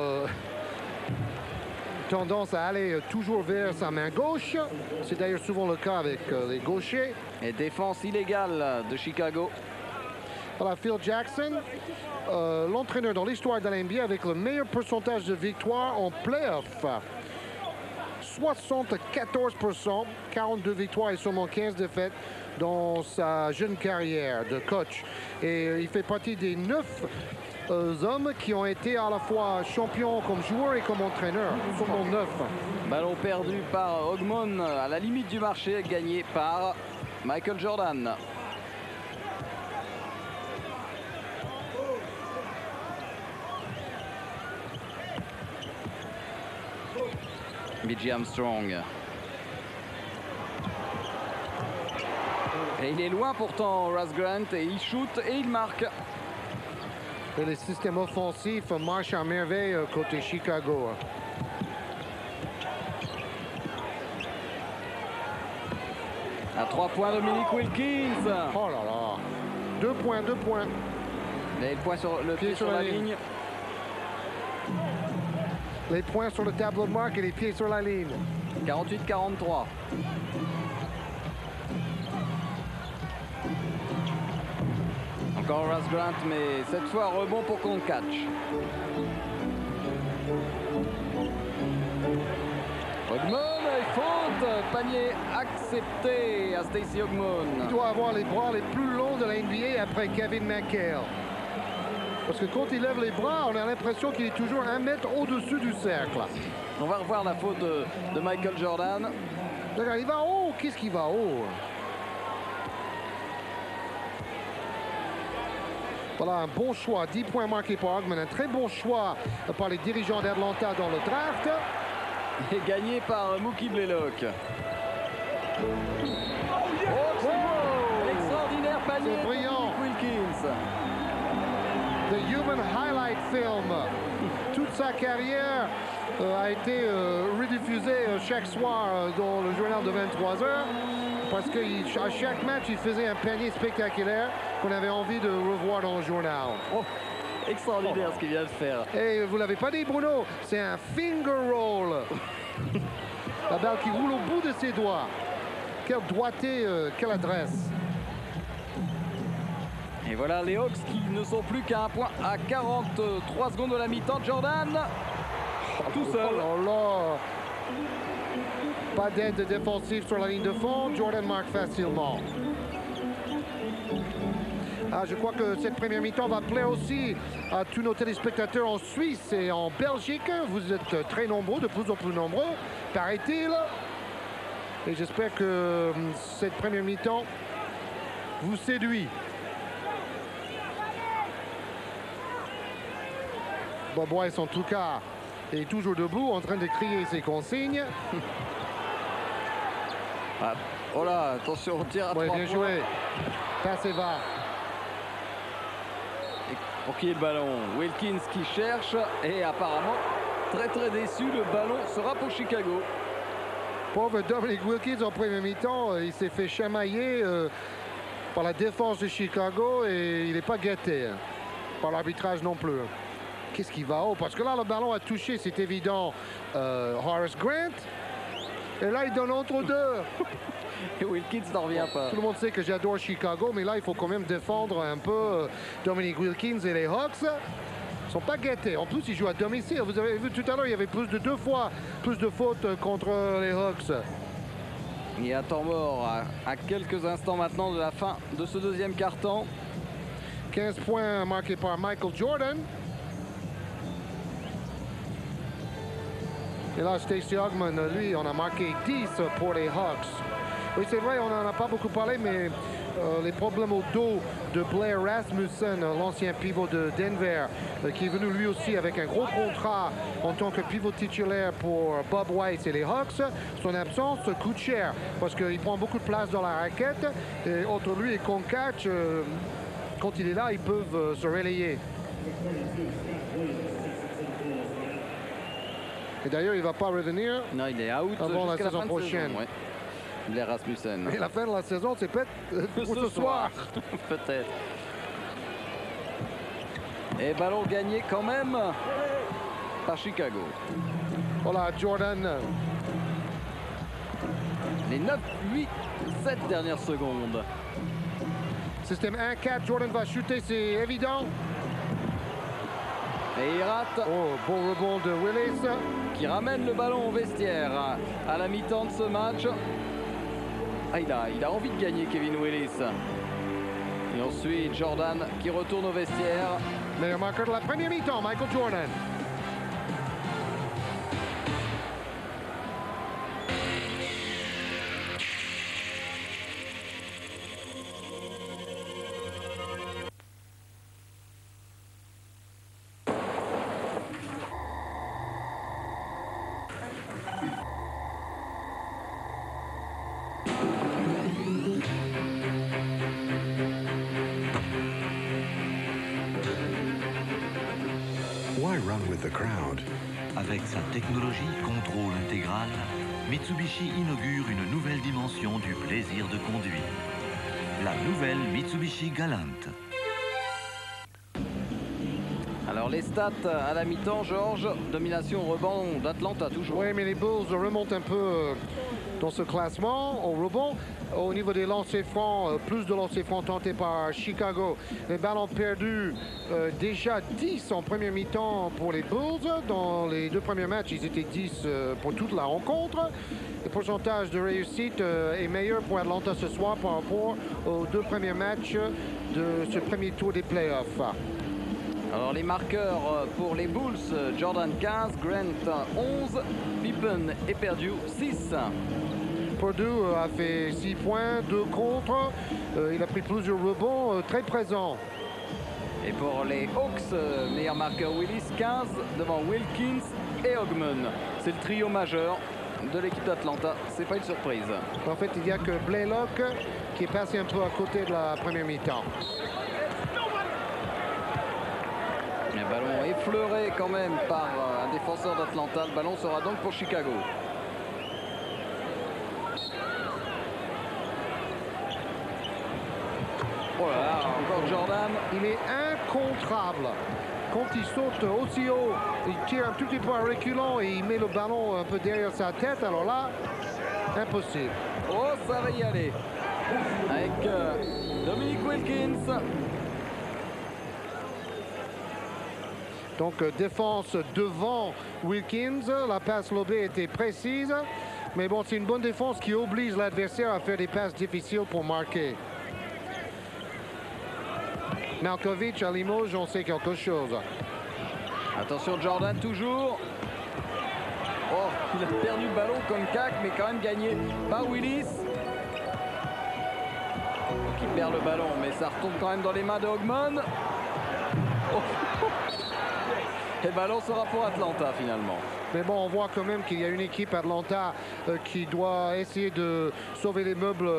tendance à aller toujours vers sa main gauche. C'est d'ailleurs souvent le cas avec les gauchers. Et défense illégale de Chicago. Voilà, Phil Jackson, l'entraîneur dans l'histoire de la NBA avec le meilleur pourcentage de victoires en playoff. 74%, 42 victoires et seulement 15 défaites dans sa jeune carrière de coach. Et il fait partie des 9 hommes qui ont été à la fois champions comme joueurs et comme entraîneurs. Seulement 9. Ballon perdu par Ogmon à la limite du marché, gagné par Michael Jordan. B.J. Armstrong. Et il est loin pourtant, Horace Grant, et il shoot et il marque. Et le système offensif marche à merveille côté Chicago. À 3 points, Dominic Wilkins. Oh là là. 2 points, 2 points. Et le pied sur la ligne. Les points sur le tableau de marque et les pieds sur la ligne. 48-43. Encore Horace Grant, mais cette fois rebond pour Konkach. Ogmon et faute, panier accepté à Stacey Ogmon. Il doit avoir les bras les plus longs de la NBA après Kevin McHale. Parce que quand il lève les bras, on a l'impression qu'il est toujours 1 mètre au-dessus du cercle. On va revoir la faute de Michael Jordan. Regarde, il va haut. Qu'est-ce qu'il va haut? Voilà, un bon choix. 10 points marqués par Ogmon. Un très bon choix par les dirigeants d'Atlanta dans le draft. Et gagné par Mookie Blaylock. Extraordinaire panier C'est brillant. de Wilkins. The Human Highlight Film. Toute sa carrière a été rediffusée chaque soir dans le journal de 23 heures parce qu'à chaque match, il faisait un panier spectaculaire qu'on avait envie de revoir dans le journal. Oh, extraordinaire ce qu'il vient de faire. Et vous l'avez pas dit, Bruno, c'est un finger roll. La balle qui roule au bout de ses doigts. Quel doigté, quelle adresse. Et voilà les Hawks qui ne sont plus qu'à 1 point à 43 secondes de la mi-temps. Jordan, tout seul. Oh là là. Pas d'aide défensive sur la ligne de fond. Jordan marque facilement. Ah, je crois que cette première mi-temps va plaire aussi à tous nos téléspectateurs en Suisse et en Belgique. Vous êtes très nombreux, de plus en plus nombreux, paraît-il. Et j'espère que cette première mi-temps vous séduit. Bob Weiss, en tout cas, est toujours debout, en train de crier ses consignes. Ah, oh là, attention, on tire à 3 bien points. joué. Passe et va. Et pour qui est le ballon? Wilkins qui cherche et apparemment très déçu. Le ballon sera pour Chicago. Pauvre Dominic Wilkins en première mi-temps, il s'est fait chamailler par la défense de Chicago et il n'est pas guetté par l'arbitrage non plus. Qu'est-ce qui va haut? Parce que là, le ballon a touché, c'est évident, Horace Grant. Et là, il donne entre deux. Et Wilkins n'en revient pas. Tout le monde sait que j'adore Chicago, mais là, il faut quand même défendre un peu Dominic Wilkins et les Hawks. Ils ne sont pas guettés. En plus, ils jouent à domicile. Vous avez vu tout à l'heure, il y avait plus de 2 fois plus de fautes contre les Hawks. Il y a temps mort à quelques instants maintenant de la fin de ce deuxième quart-temps. 15 points marqués par Michael Jordan. Et là, Stacey Augmon, lui, on a marqué 10 pour les Hawks. Oui, c'est vrai, on n'en a pas beaucoup parlé, mais les problèmes au dos de Blair Rasmussen, l'ancien pivot de Denver, qui est venu lui aussi avec un gros contrat en tant que pivot titulaire pour Bob Weiss et les Hawks. Son absence coûte cher parce qu'il prend beaucoup de place dans la raquette. Et entre lui et Concatch, quand il est là, ils peuvent se relayer. Et d'ailleurs, il ne va pas revenir. Non, il est out avant la jusqu'à saison prochaine. Ouais. Blair Rasmussen. Et la fin de la saison, c'est peut-être pour ce soir. Peut-être. Et ballon gagné quand même par Chicago. Voilà, Jordan. Les 9, 8, 7 dernières secondes. Système 1-4, Jordan va shooter, c'est évident. Et il rate. Oh, bon rebond de Willis. Qui ramène le ballon au vestiaire à la mi-temps de ce match. Ah, il a envie de gagner, Kevin Willis. Et ensuite, Jordan qui retourne au vestiaire. Meilleur marqueur de la première mi-temps, Michael Jordan. Avec sa technologie contrôle intégral, Mitsubishi inaugure une nouvelle dimension du plaisir de conduire. La nouvelle Mitsubishi Galant. Alors les stats à la mi-temps, Georges, domination rebond d'Atlanta toujours. Oui, mais les Bulls remontent un peu dans ce classement au rebond. Au niveau des lancers francs, plus de lancers francs tentés par Chicago. Les ballons perdus, déjà 10 en première mi-temps pour les Bulls. Dans les 2 premiers matchs, ils étaient 10 pour toute la rencontre. Le pourcentage de réussite est meilleur pour Atlanta ce soir par rapport aux 2 premiers matchs de ce premier tour des playoffs. Alors les marqueurs pour les Bulls, Jordan 15, Grant 11, Pippen et Perdue 6. Purdue a fait 6 points, 2 contre. Il a pris plusieurs rebonds, très présent. Et pour les Hawks, meilleur marqueur Willis 15 devant Wilkins et Augmon. C'est le trio majeur de l'équipe d'Atlanta. C'est pas une surprise. En fait, il n'y a que Blaylock qui est passé un peu à côté de la première mi-temps. Un ballon effleuré quand même par un défenseur d'Atlanta. Le ballon sera donc pour Chicago. Oh là là, encore Jordan. Il est incontrable. Quand il saute aussi haut, il tire un tout petit peu en reculant et il met le ballon un peu derrière sa tête. Alors là, impossible. Oh, ça va y aller. Avec Dominic Wilkins. Donc défense devant Wilkins. La passe lobée était précise. Mais bon, c'est une bonne défense qui oblige l'adversaire à faire des passes difficiles pour marquer. Malkovich à Limoges, on sait quelque chose. Attention Jordan toujours. Oh, il a perdu le ballon comme Cac, mais quand même gagné par Willis. Qui perd le ballon, mais ça retombe quand même dans les mains de Hogman. Oh. Et le ballon sera pour Atlanta finalement. Mais bon, on voit quand même qu'il y a une équipe Atlanta qui doit essayer de sauver les meubles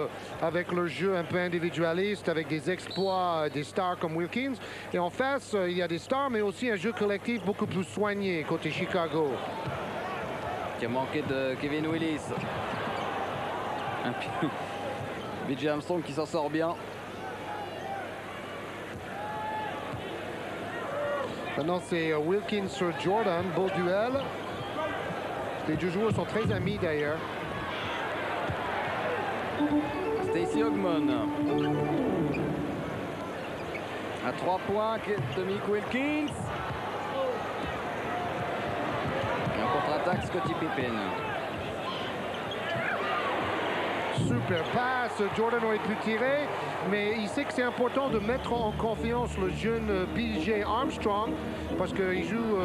avec le jeu un peu individualiste, avec des exploits des stars comme Wilkins. Et en face, il y a des stars, mais aussi un jeu collectif beaucoup plus soigné côté Chicago. Qui a manqué de Kevin Willis. B.J. Armstrong qui s'en sort bien. Maintenant, c'est Wilkins sur Jordan. Beau duel. Les deux joueurs sont très amis d'ailleurs. Stacey Hogman. À 3 points, Dominique Wilkins. Et en contre-attaque, Scottie Pippen. Super passe, Jordan aurait pu tirer, mais il sait que c'est important de mettre en confiance le jeune B.J. Armstrong parce qu'il joue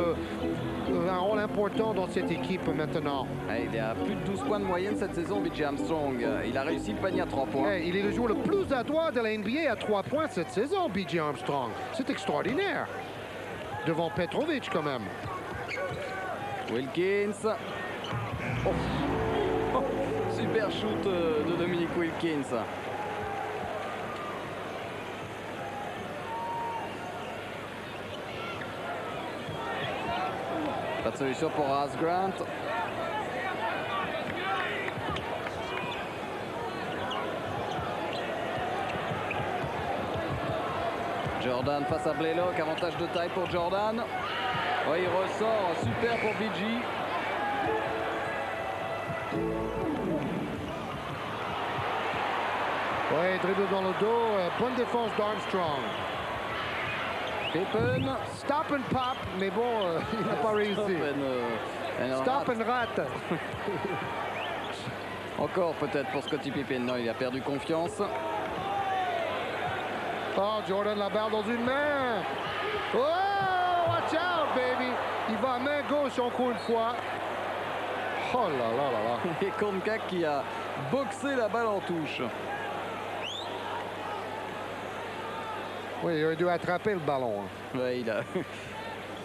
un rôle important dans cette équipe maintenant. Il a plus de 12 points de moyenne cette saison, B.J. Armstrong. Il a réussi le panier à 3 points. Il est le joueur le plus adroit de la NBA à 3 points cette saison, B.J. Armstrong. C'est extraordinaire. Devant Petrovic quand même. Wilkins. Oh. Oh. Super shoot de Dominique Wilkins. Pas de solution pour Raz Grant. Jordan face à Blaylock, avantage de taille pour Jordan. Oh, il ressort, super pour BG. Ouais, dribble dans le dos, bonne défense d'Armstrong. Pippen. Stop and pop, mais bon, il n'a pas réussi. Stop and rate. Encore peut-être pour Scottie Pippen. Non, il a perdu confiance. Oh, Jordan, la balle dans une main. Oh, watch out, baby. Il va à main gauche encore une fois. Oh là là là là. Et Konkak qui a boxé la balle en touche. Oui, il aurait dû attraper le ballon. Ouais, il a...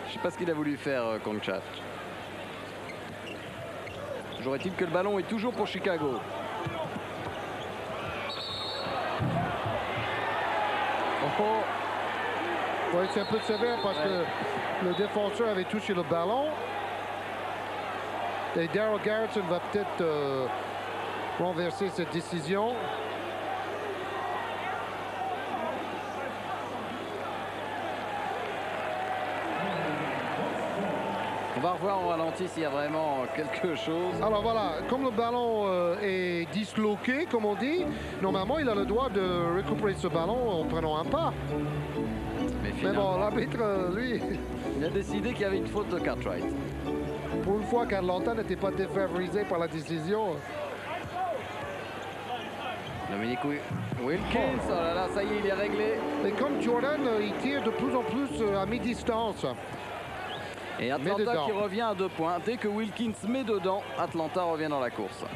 Je sais pas ce qu'il a voulu faire, Konkak. Toujours est-il que le ballon est toujours pour Chicago. Oh. Oui, c'est un peu sévère parce que le défenseur avait touché le ballon. Et Daryl Garrison va peut-être renverser cette décision. On va revoir en ralenti s'il y a vraiment quelque chose. Alors voilà, comme le ballon est disloqué, comme on dit, normalement il a le droit de récupérer ce ballon en prenant un pas. Mais bon, l'arbitre, lui... Il a décidé qu'il y avait une faute de Cartwright. Pour une fois qu'Atlanta n'était pas défavorisé par la décision. Dominique Wilkins, oh là là, ça y est, il est réglé. Et comme Jordan, il tire de plus en plus à mi-distance. Et Atlanta qui revient à 2 points. Dès que Wilkins met dedans, Atlanta revient dans la course.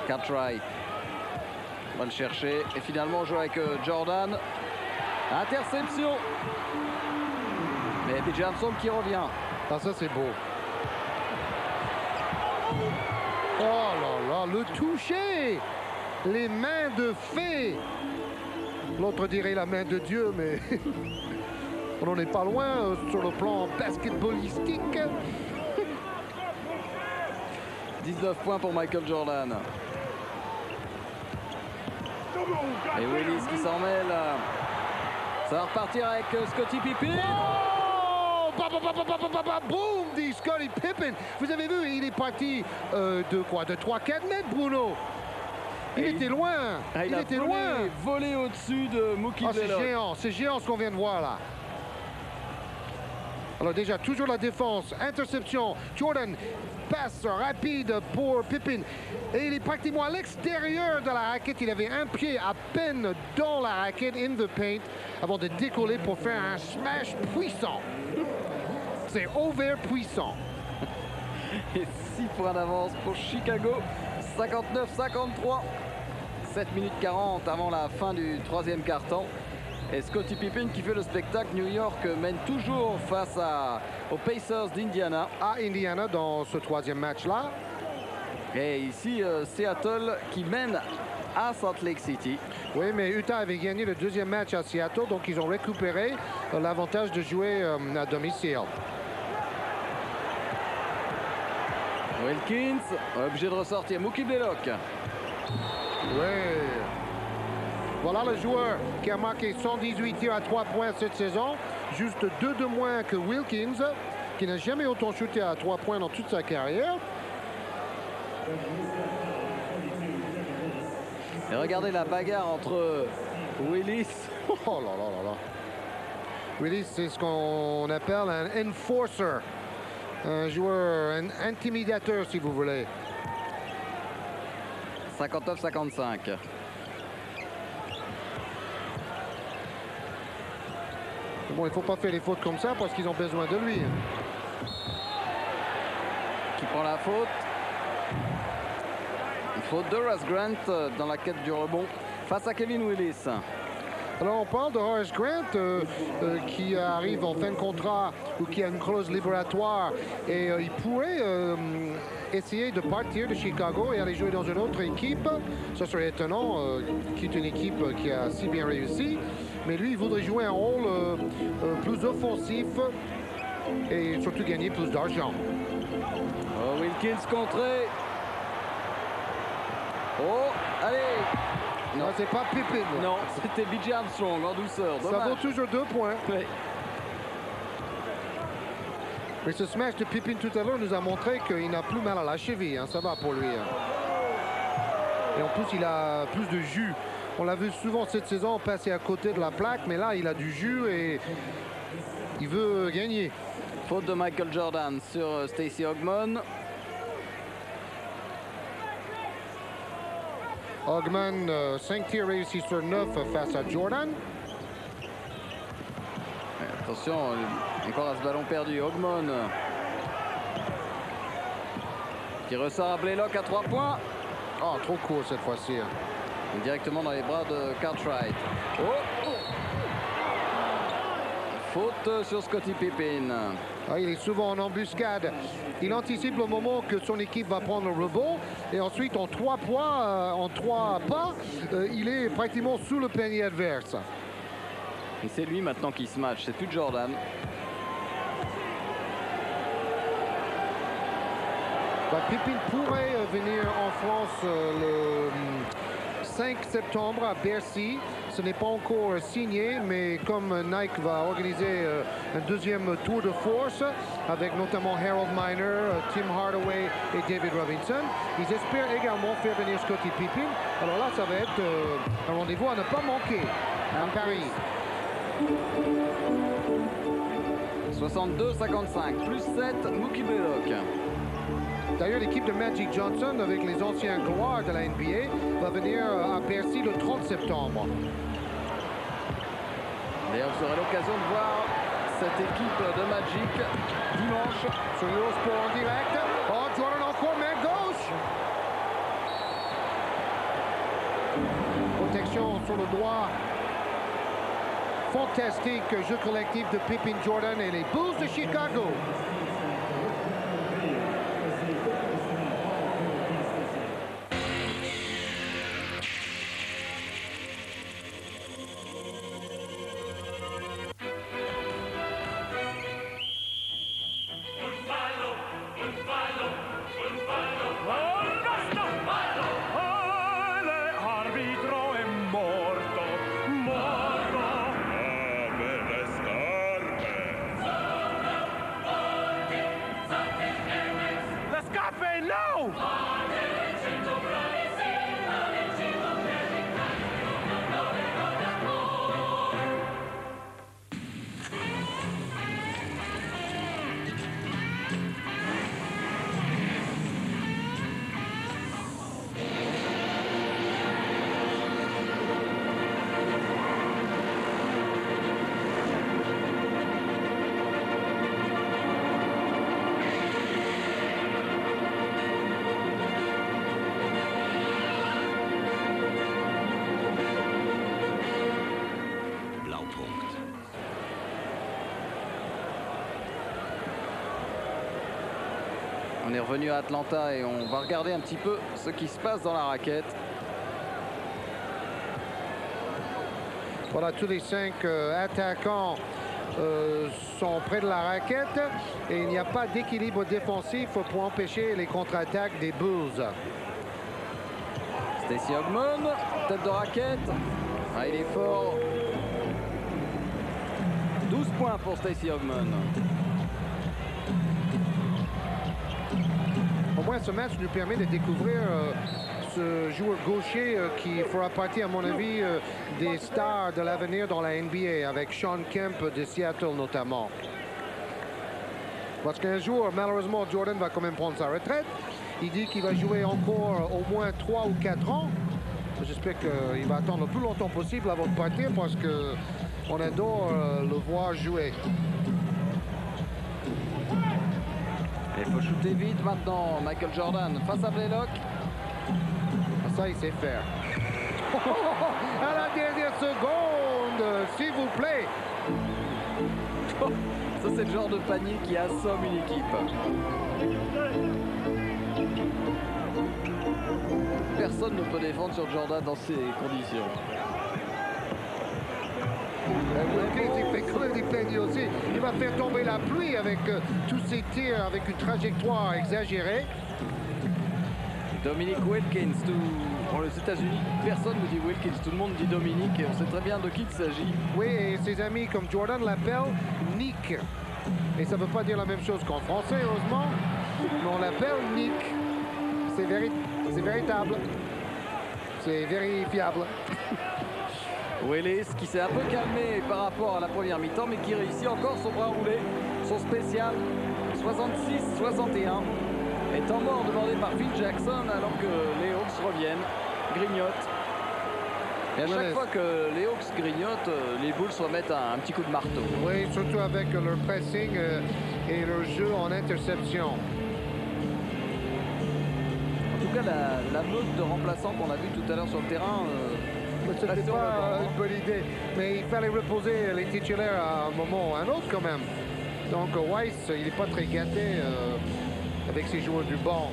Cartwright va le chercher. Et finalement, on joue avec Jordan. Interception. Mais B.J. Armstrong qui revient. Ah, ça, c'est beau. Oh là là, le toucher. Les mains de fée. L'autre dirait la main de Dieu, mais on n'en est pas loin sur le plan basketballistique. 19 points pour Michael Jordan. Et Willis qui s'en mêle. Ça va repartir avec Scottie Pippen. Oh, boum, dit Scottie Pippen. Vous avez vu, il est parti de quoi? De 3-4 mètres, Bruno. Il était loin. Il était loin. Volé au-dessus de Mookie Blaylock. C'est géant ce qu'on vient de voir là. Alors déjà, toujours la défense, interception, Jordan, passe rapide pour Pippen. Et il est pratiquement à l'extérieur de la raquette. Il avait un pied à peine dans la raquette, in the paint, avant de décoller pour faire un smash puissant. C'est over puissant. Et 6 points d'avance pour Chicago, 59-53. 7 minutes 40 avant la fin du troisième quart-temps. Et Scottie Pippen qui fait le spectacle. New York mène toujours face aux Pacers d'Indiana. À Indiana dans ce troisième match-là. Et ici, Seattle qui mène à Salt Lake City. Oui, mais Utah avait gagné le deuxième match à Seattle, donc ils ont récupéré l'avantage de jouer à domicile. Wilkins, obligé de ressortir. Mookie Blaylock. Oui. Voilà le joueur qui a marqué 118 tirs à 3 points cette saison. Juste 2 de moins que Wilkins, qui n'a jamais autant shooté à 3 points dans toute sa carrière. Et regardez la bagarre entre Willis. Oh là là là là. Willis, c'est ce qu'on appelle un enforcer. Un joueur, un intimidateur, si vous voulez. 59-55. Bon, il ne faut pas faire les fautes comme ça parce qu'ils ont besoin de lui. Qui prend la faute. Une faute de Horace Grant dans la quête du rebond face à Kevin Willis. Alors on parle de Horace Grant qui arrive en fin de contrat ou qui a une clause libératoire et il pourrait essayer de partir de Chicago et aller jouer dans une autre équipe. Ça serait étonnant, quitte une équipe qui a si bien réussi. Mais lui, il voudrait jouer un rôle plus offensif et surtout gagner plus d'argent. Oh, Wilkins contré. Oh, allez. Non, c'est pas Pippen. Non, c'était B.J. Armstrong en douceur. Dommage. Ça vaut toujours 2 points. Oui. Mais ce smash de Pippen tout à l'heure nous a montré qu'il n'a plus mal à la cheville. Hein. Ça va pour lui. Hein. Et en plus, il a plus de jus. On l'a vu souvent cette saison passer à côté de la plaque. Mais là, il a du jus et il veut gagner. Faute de Michael Jordan sur Stacey Ogman. Ogman, 5 tirs réussis sur 9 face à Jordan. Attention, encore à ce ballon perdu. Ogman qui ressort à Blaylock à 3 points. Oh, trop court cette fois-ci. Directement dans les bras de Cartwright. Oh, faute sur Scottie Pippen. Ah, il est souvent en embuscade. Il anticipe le moment que son équipe va prendre le rebond. Et ensuite, en 3 pas, il est pratiquement sous le panier adverse. Et c'est lui maintenant qui se match. C'est plus Jordan. Bah, Pippen pourrait venir en France le 5 septembre à Bercy. Ce n'est pas encore signé, mais comme Nike va organiser un deuxième tour de force avec notamment Harold Miner, Tim Hardaway et David Robinson, ils espèrent également faire venir Scottie Pippen. Alors là, ça va être un rendez-vous à ne pas manquer à Paris. 62-55, plus 7, Mookie Blaylock. D'ailleurs, l'équipe de Magic Johnson, avec les anciens gloires de la NBA, va venir à Bercy le 30 septembre. D'ailleurs, vous aurez l'occasion de voir cette équipe de Magic dimanche sur Eurosport en direct. Oh, Jordan encore, main gauche. Protection sur le droit. Fantastique jeu collectif de Pippen, Jordan et les Bulls de Chicago. Blaupunkt. On est revenu à Atlanta et on va regarder un petit peu ce qui se passe dans la raquette. Voilà, tous les 5 attaquants sont près de la raquette et il n'y a pas d'équilibre défensif pour empêcher les contre-attaques des Bulls. Stacey Ogmon, tête de raquette. Ah, il est fort. 12 points pour Stacey Ogmon. Au moins, ce match nous permet de découvrir ce joueur gaucher qui fera partie, à mon avis, des stars de l'avenir dans la NBA, avec Sean Kemp de Seattle notamment. Parce qu'un jour, malheureusement, Jordan va quand même prendre sa retraite. Il dit qu'il va jouer encore au moins 3 ou 4 ans. J'espère qu'il va attendre le plus longtemps possible avant de partir parce qu'on adore le voir jouer. Il faut shooter vite maintenant. Michael Jordan face à Blaylock. Ça, il sait faire. À la dernière seconde, s'il vous plaît. Ça, c'est le genre de panier qui assomme une équipe. Personne ne peut défendre sur Jordan dans ces conditions. Il fait creux du panier aussi. Il va faire tomber la pluie avec tous ses tirs avec une trajectoire exagérée. Dominique Wilkins, pour les États-Unis, personne ne dit Wilkins, tout le monde dit Dominique et on sait très bien de qui il s'agit. Oui, et ses amis comme Jordan l'appellent Nick. Et ça ne veut pas dire la même chose qu'en français, heureusement, mais on l'appelle Nick. C'est véritable. C'est vérifiable. Willis qui s'est un peu calmé par rapport à la première mi-temps, mais qui réussit encore son bras roulé, son spécial 66-61. Et temps mort demandé par Phil Jackson alors que les Hawks reviennent, grignotent. Et à chaque fois que les Hawks grignotent, les Bulls remettent un petit coup de marteau. Oui, surtout avec leur pressing et leur jeu en interception. En tout cas, la meute de remplaçants qu'on a vu tout à l'heure sur le terrain, c'était pas une bonne idée. Mais il fallait reposer les titulaires à un moment ou à un autre quand même. Donc Weiss, il n'est pas très gâté avec ses joueurs du banc.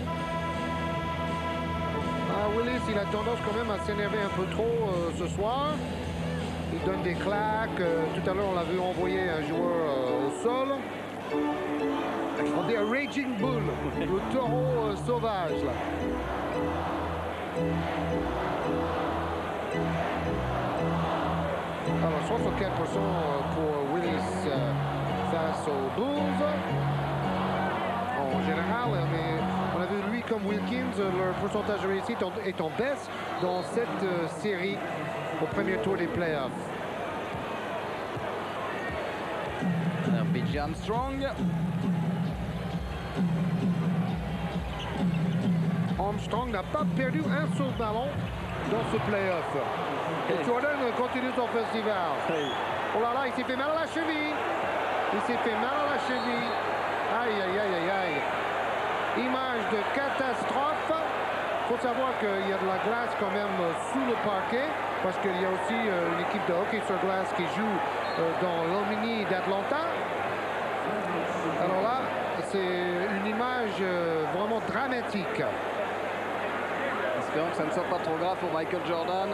Willis, il a tendance quand même à s'énerver un peu trop ce soir. Il donne des claques. Tout à l'heure, on l'a vu envoyer un joueur au sol. On dit un Raging Bull, le taureau sauvage. Là. Alors, 64% pour Willis face aux Bulls. En général, mais on a vu lui comme Wilkins, leur pourcentage de réussite est en baisse dans cette série au premier tour des playoffs. B.J. Armstrong. Armstrong n'a pas perdu un seul ballon dans ce playoff. Et Jordan continue son festival. Oh là là, il s'est fait mal à la cheville. Il s'est fait mal à la cheville. Aïe, aïe, aïe, aïe, aïe. Image de catastrophe. Il faut savoir qu'il y a de la glace quand même sous le parquet, parce qu'il y a aussi une équipe de hockey sur glace qui joue dans l'Omni d'Atlanta. Alors là, c'est une image vraiment dramatique. Espérons que ça ne soit pas trop grave pour Michael Jordan.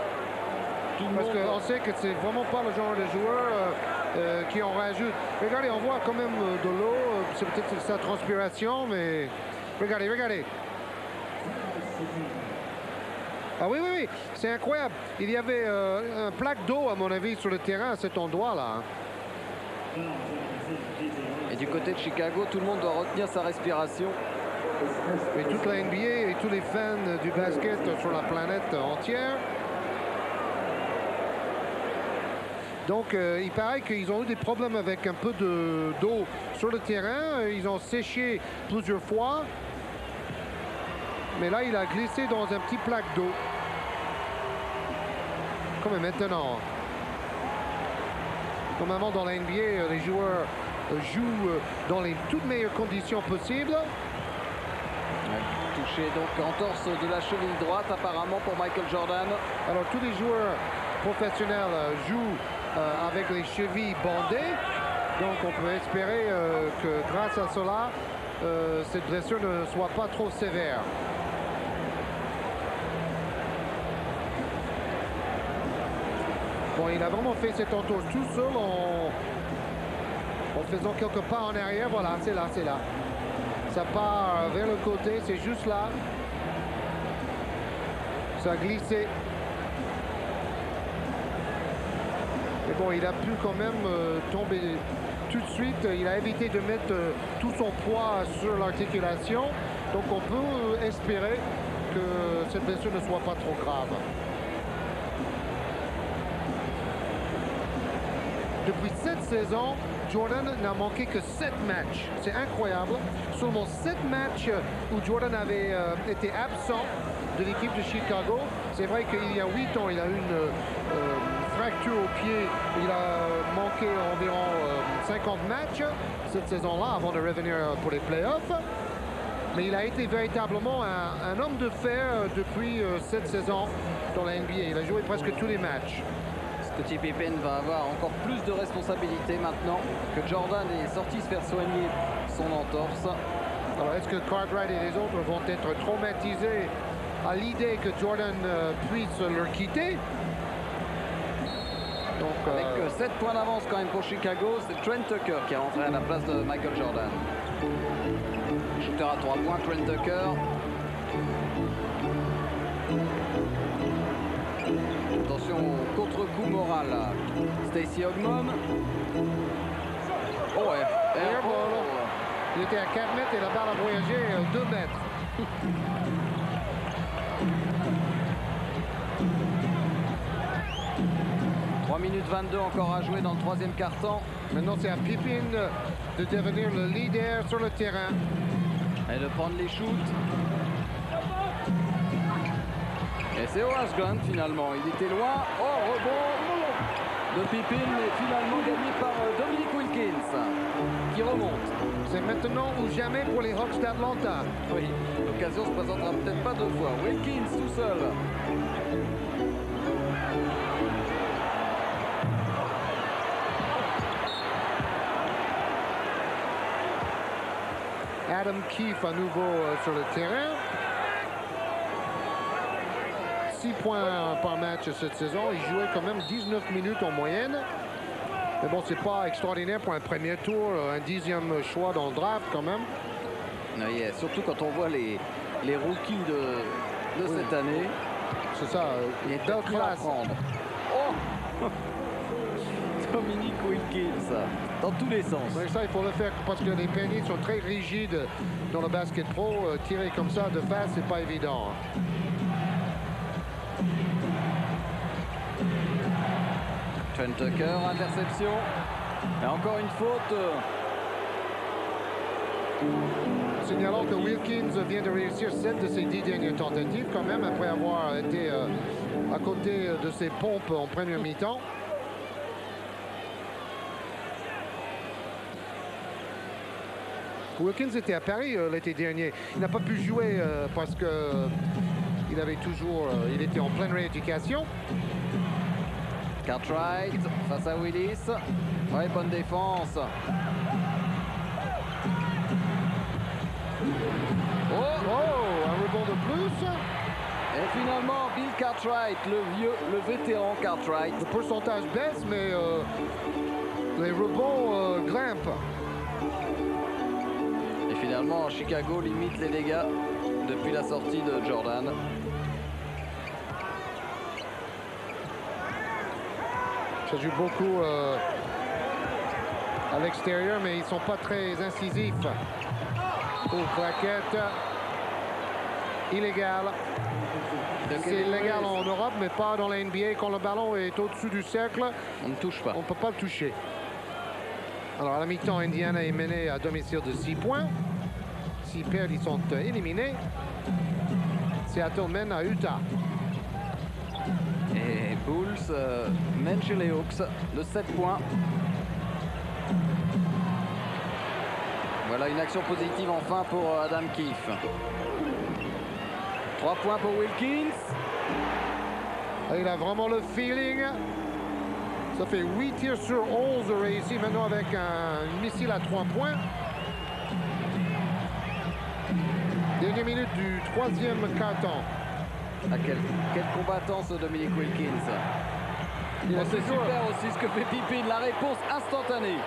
Parce qu'on sait que c'est vraiment pas le genre de joueur qui en rajoute. Regardez, on voit quand même de l'eau. C'est peut-être sa transpiration, mais regardez, regardez. Ah oui, oui, oui, c'est incroyable. Il y avait un plaque d'eau, à mon avis, sur le terrain à cet endroit-là. Et du côté de Chicago, tout le monde doit retenir sa respiration. Et toute la NBA et tous les fans du basket sur la planète entière. Donc, il paraît qu'ils ont eu des problèmes avec un peu d'eau sur le terrain. Ils ont séché plusieurs fois. Mais là, il a glissé dans un petit plaque d'eau. Comme maintenant. Normalement, dans la NBA, les joueurs jouent dans les toutes meilleures conditions possibles. Touché donc en torse de la cheville droite, apparemment pour Michael Jordan. Alors, tous les joueurs professionnels jouent avec les chevilles bandées. Donc on peut espérer que grâce à cela, cette blessure ne soit pas trop sévère. Bon, il a vraiment fait cet entour tout seul en faisant quelques pas en arrière. Voilà, c'est là, c'est là. Ça part vers le côté, c'est juste là. Ça a glissé. Mais bon, il a pu quand même tomber tout de suite. Il a évité de mettre tout son poids sur l'articulation. Donc on peut espérer que cette blessure ne soit pas trop grave. Depuis cette saison, Jordan n'a manqué que 7 matchs. C'est incroyable. Seulement 7 matchs où Jordan avait été absent de l'équipe de Chicago. C'est vrai qu'il y a 8 ans, il a eu une fracture au pied. Il a manqué environ 50 matchs cette saison-là avant de revenir pour les playoffs. Mais il a été véritablement un homme de fer depuis cette saison dans la NBA. Il a joué presque tous les matchs. Scottie Pippen va avoir encore plus de responsabilités maintenant que Jordan est sorti se faire soigner son entorse. Alors est-ce que Cartwright et les autres vont être traumatisés à l'idée que Jordan puisse leur quitter? Donc, avec 7 points d'avance quand même pour Chicago, c'est Trent Tucker qui est rentré à la place de Michael Jordan. Shooter à 3 points, Trent Tucker. Attention au contre-coup moral. Stacey Ogmon. Oh ouais. Il était à 4 mètres et la balle a voyagé 2 mètres. Minutes 22 encore à jouer dans le troisième quart-temps. Maintenant, c'est à Pippen de devenir le leader sur le terrain. Et de prendre les shoots. Et c'est Horace Grant finalement. Il était loin. Oh, rebond de Pippen et finalement gagné par Dominique Wilkins qui remonte. C'est maintenant ou jamais pour les Hawks d'Atlanta. Oui, l'occasion se présentera peut-être pas 2 fois. Wilkins tout seul. Adam Keefe à nouveau sur le terrain. 6 points par match cette saison. Il jouait quand même 19 minutes en moyenne. Mais bon, c'est pas extraordinaire pour un premier tour, un 10e choix dans le draft quand même. Oui, surtout quand on voit les rookies de cette année. C'est ça, il est belle classe. Oh Dominique Wilkins, dans tous les sens. Mais ça, il faut le faire parce que les paniers sont très rigides dans le basket pro. Tirer comme ça de face, c'est pas évident. Trent Tucker, interception. Et encore une faute. Signalons que Wilkins vient de réussir 7 de ses 10 dernières tentatives quand même, après avoir été à côté de ses pompes en première mi-temps. Wilkins était à Paris l'été dernier. Il n'a pas pu jouer parce que il était en pleine rééducation. Cartwright face à Willis. Ouais, bonne défense. Oh, un rebond de plus. Et finalement, Bill Cartwright, le vétéran Cartwright. Le pourcentage baisse, mais les rebonds grimpent. Et finalement, Chicago limite les dégâts depuis la sortie de Jordan. Ça joue beaucoup à l'extérieur, mais ils ne sont pas très incisifs. Oh, claquette. Illégal. C'est illégal en Europe, mais pas dans la NBA. Quand le ballon est au-dessus du cercle, on ne touche pas. On ne peut pas le toucher. Alors, à la mi-temps, Indiana est mené à domicile de 6 points. S'ils perdent, ils sont éliminés. Seattle mène à Utah. Et Bulls mène chez les Hawks de 7 points. Voilà une action positive enfin pour Adam Keefe. 3 points pour Wilkins. Il a vraiment le feeling. Ça fait 8 tirs sur 11 réussis maintenant avec un missile à 3 points. Dernière minute du troisième quart-temps. Ah, quel combattant ce Dominique Wilkins. C'est super aussi ce que fait Pippin, la réponse instantanée.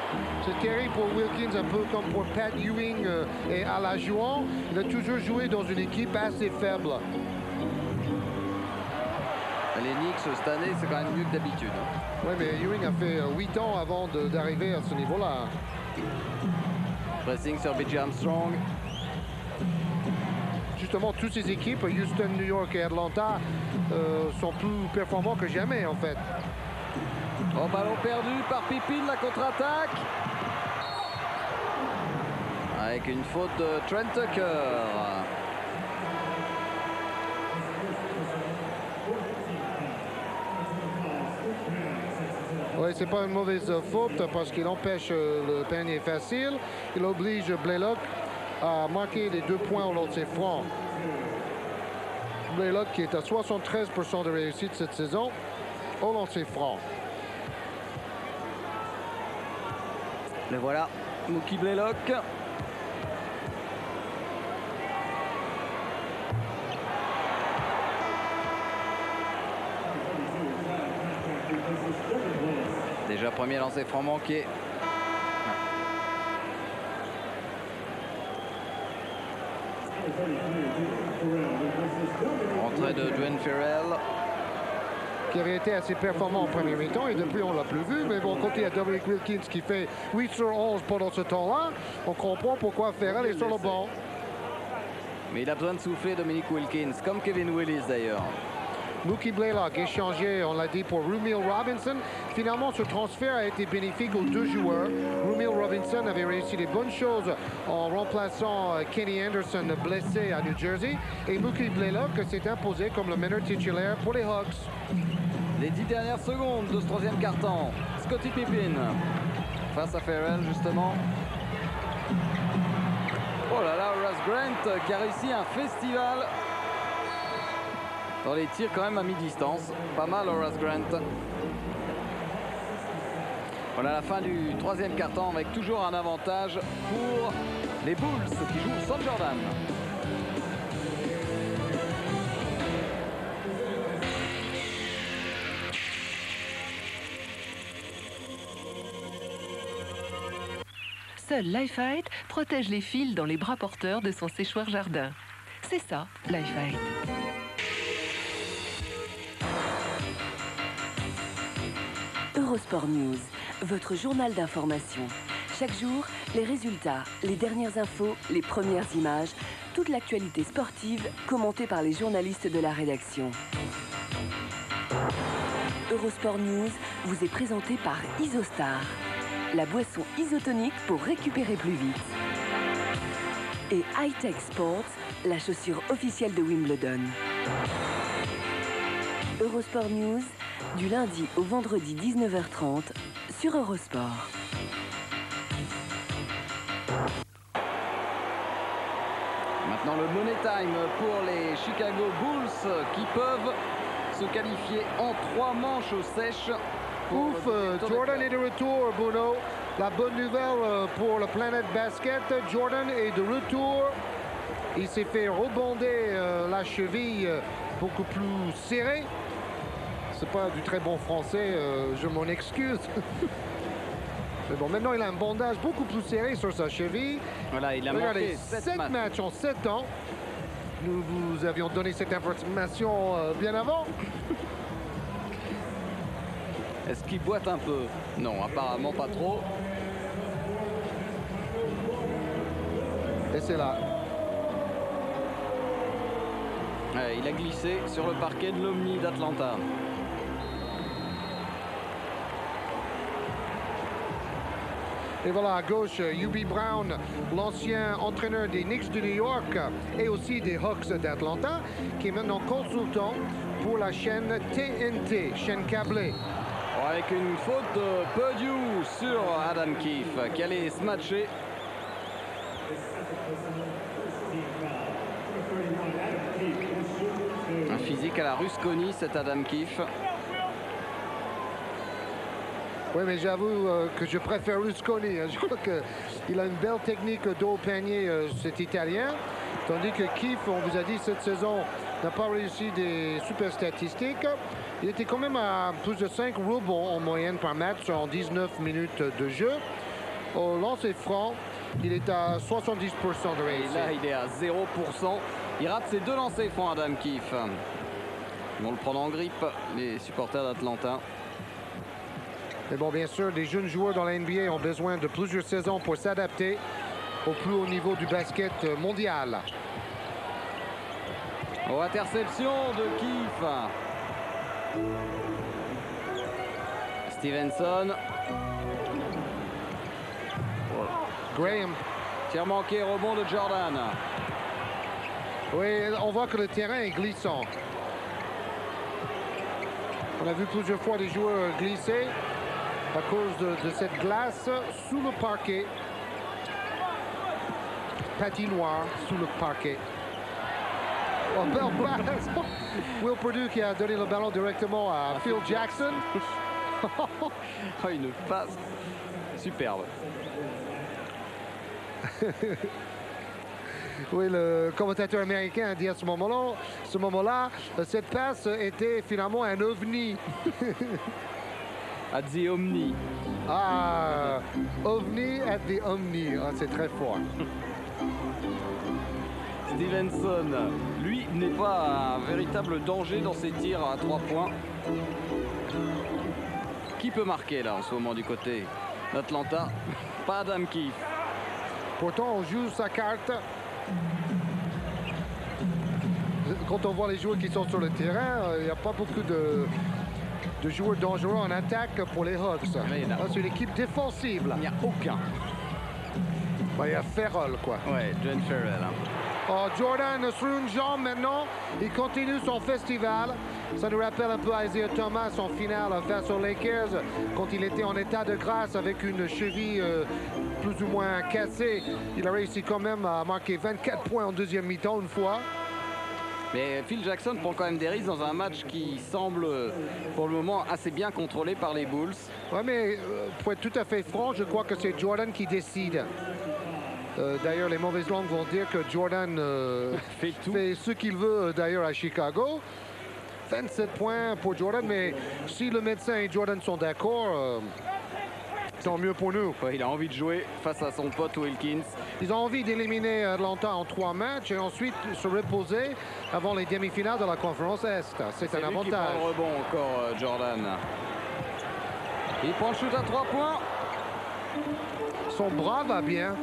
C'est terrible pour Wilkins, un peu comme pour Pat Ewing et Olajuwon. Il a toujours joué dans une équipe assez faible. Les Knicks cette année, c'est quand même mieux que d'habitude. Oui, mais Ewing a fait 8 ans avant d'arriver à ce niveau-là. Pressing sur B.J. Armstrong. Justement, toutes ces équipes, Houston, New York et Atlanta, sont plus performants que jamais, en fait. Oh, ballon perdu par Pippin, la contre-attaque. Avec une faute de Trent Tucker. Oui, c'est pas une mauvaise faute parce qu'il empêche le panier facile. Il oblige Blaylock à marquer les 2 points au lancer franc. Blaylock qui est à 73% de réussite cette saison au lancer franc. Le voilà, Mookie Blaylock. Déjà premier lancer franc manqué. Entrée de Dwayne Ferrell. Qui avait été assez performant en premier mi-temps et depuis on l'a plus vu. Mais bon, quand il y a Dominique Wilkins qui fait 8 sur 11 pendant ce temps-là, on comprend pourquoi Ferrell est sur le banc. Mais il a besoin de souffler, Dominique Wilkins, comme Kevin Willis d'ailleurs. Mookie Blaylock échangé, on l'a dit, pour Rumeal Robinson. Finalement, ce transfert a été bénéfique aux 2 joueurs. Rumeal Robinson avait réussi des bonnes choses en remplaçant Kenny Anderson blessé à New Jersey. Et Mookie Blaylock s'est imposé comme le meneur titulaire pour les Hawks. Les 10 dernières secondes de ce troisième quart-temps. Scottie Pippen face à Ferrell, justement. Oh là là, Horace Grant qui a réussi un festival dans les tirs quand même à mi-distance. Pas mal Horace Grant. Voilà la fin du troisième quart-temps avec toujours un avantage pour les Bulls qui jouent sans Jordan. Seul Lifehide protège les fils dans les bras porteurs de son séchoir jardin. C'est ça, Lifehide. Eurosport News, votre journal d'information. Chaque jour, les résultats, les dernières infos, les premières images, toute l'actualité sportive commentée par les journalistes de la rédaction. Eurosport News vous est présenté par Isostar, la boisson isotonique pour récupérer plus vite. Et High-Tech Sports, la chaussure officielle de Wimbledon. Eurosport News, du lundi au vendredi 19h30 sur Eurosport. Maintenant le money time pour les Chicago Bulls qui peuvent se qualifier en 3 manches sèches. Ouf, Jordan est de retour, Bruno. La bonne nouvelle pour le Planet Basket, Jordan est de retour. Il s'est fait rebonder la cheville beaucoup plus serrée. C'est pas du très bon français, je m'en excuse. Mais bon, maintenant il a un bandage beaucoup plus serré sur sa cheville. Voilà, il a Regardez, manqué 7 matchs en 7 ans. Nous vous avions donné cette information bien avant. Est-ce qu'il boite un peu? Non, apparemment pas trop. Et c'est là. Ouais, il a glissé sur le parquet de l'Omni d'Atlanta. Et voilà, à gauche, Hubie Brown, l'ancien entraîneur des Knicks de New York et aussi des Hawks d'Atlanta, qui est maintenant consultant pour la chaîne TNT, chaîne câblée. Avec une faute de Purdue sur Adam Keefe, qui allait se matcher. Un physique à la Rusconi, cet Adam Keefe. Oui, mais j'avoue que je préfère Rusconi. Je crois qu'il a une belle technique d'eau au panier, cet Italien. Tandis que Keefe, on vous a dit cette saison, n'a pas réussi des super statistiques. Il était quand même à plus de 5 rebonds en moyenne par match en 19 minutes de jeu. Au lancer franc, il est à 70% de réussite. Et là, il est à 0%. Il rate ses 2 lancers francs, Adam Keefe. Ils vont le prendre en grippe, les supporters d'Atlanta. Mais bon, bien sûr, les jeunes joueurs dans la NBA ont besoin de plusieurs saisons pour s'adapter au plus haut niveau du basket mondial. Oh, interception de Keefe. Stevenson. Graham. Tir manqué, rebond de Jordan. Oui, on voit que le terrain est glissant. On a vu plusieurs fois des joueurs glisser à cause de cette glace sous le parquet. Patinoire sous le parquet. Oh, belle passe. Will Perdue qui a donné le ballon directement à Phil Jackson. Oh, une passe superbe. Oui, le commentateur américain a dit à ce moment-là, cette passe était finalement un ovni. At the Omni. Ah, ovni at the Omni. Ah, c'est très fort. Stevenson, lui, n'est pas un véritable danger dans ses tirs à 3 points. Qui peut marquer là en ce moment du côté d'Atlanta? Pas Adam Keefe. Pourtant, on joue sa carte. Quand on voit les joueurs qui sont sur le terrain, il n'y a pas beaucoup de joueurs dangereux en attaque pour les Hawks. C'est une équipe défensive là. Il n'y a aucun. Il y a Ferrell quoi. Ouais, John Ferrell. Oh, Jordan sur une jambe maintenant. Il continue son festival. Ça nous rappelle un peu Isaiah Thomas en finale face aux Lakers quand il était en état de grâce avec une cheville plus ou moins cassée. Il a réussi quand même à marquer 24 points en deuxième mi-temps une fois. Mais Phil Jackson prend quand même des risques dans un match qui semble pour le moment assez bien contrôlé par les Bulls. Oui, mais pour être tout à fait franc, je crois que c'est Jordan qui décide. D'ailleurs, les mauvaises langues vont dire que Jordan fait ce qu'il veut d'ailleurs à Chicago. 27 points pour Jordan, mais si le médecin et Jordan sont d'accord, tant mieux pour nous. Ouais, il a envie de jouer face à son pote Wilkins. Ils ont envie d'éliminer Atlanta en 3 matchs et ensuite se reposer avant les demi-finales de la conférence Est. C'est un avantage. Qui prend le rebond encore, Jordan. Il prend le shoot à 3 points. Son bras va bien.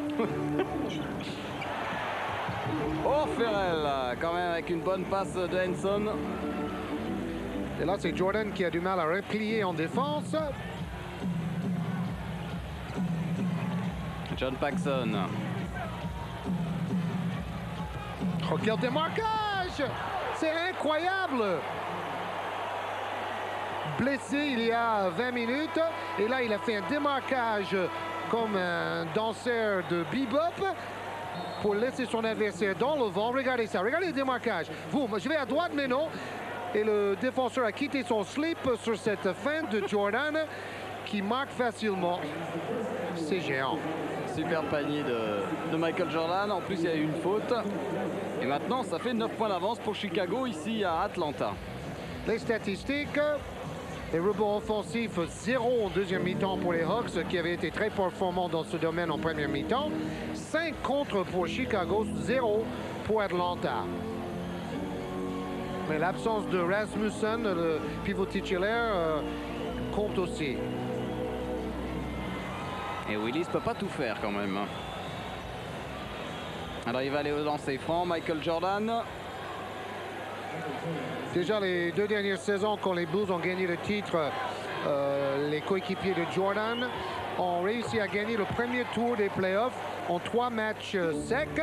Oh, Ferrell, quand même avec une bonne passe de Henson. Et là, c'est Jordan qui a du mal à replier en défense. John Paxson. Oh, quel démarquage! C'est incroyable! Blessé il y a 20 minutes. Et là, il a fait un démarquage comme un danseur de bebop pour laisser son adversaire dans le vent. Regardez ça, regardez le démarquage. Je vais à droite, mais non. Et le défenseur a quitté son slip sur cette feinte de Jordan qui marque facilement. C'est géant. Super panier de Michael Jordan. En plus, il y a eu une faute. Et maintenant, ça fait 9 points d'avance pour Chicago ici à Atlanta. Les statistiques, les rebonds offensifs, 0 en deuxième mi-temps pour les Hawks qui avaient été très performants dans ce domaine en première mi-temps. 5 contre pour Chicago, 0 pour Atlanta. Mais l'absence de Rasmussen, le pivot titulaire, compte aussi. Et Willis ne peut pas tout faire quand même. Alors il va aller au lancer franc, Michael Jordan. Déjà les 2 dernières saisons quand les Bulls ont gagné le titre, les coéquipiers de Jordan ont réussi à gagner le premier tour des playoffs en 3 matchs secs.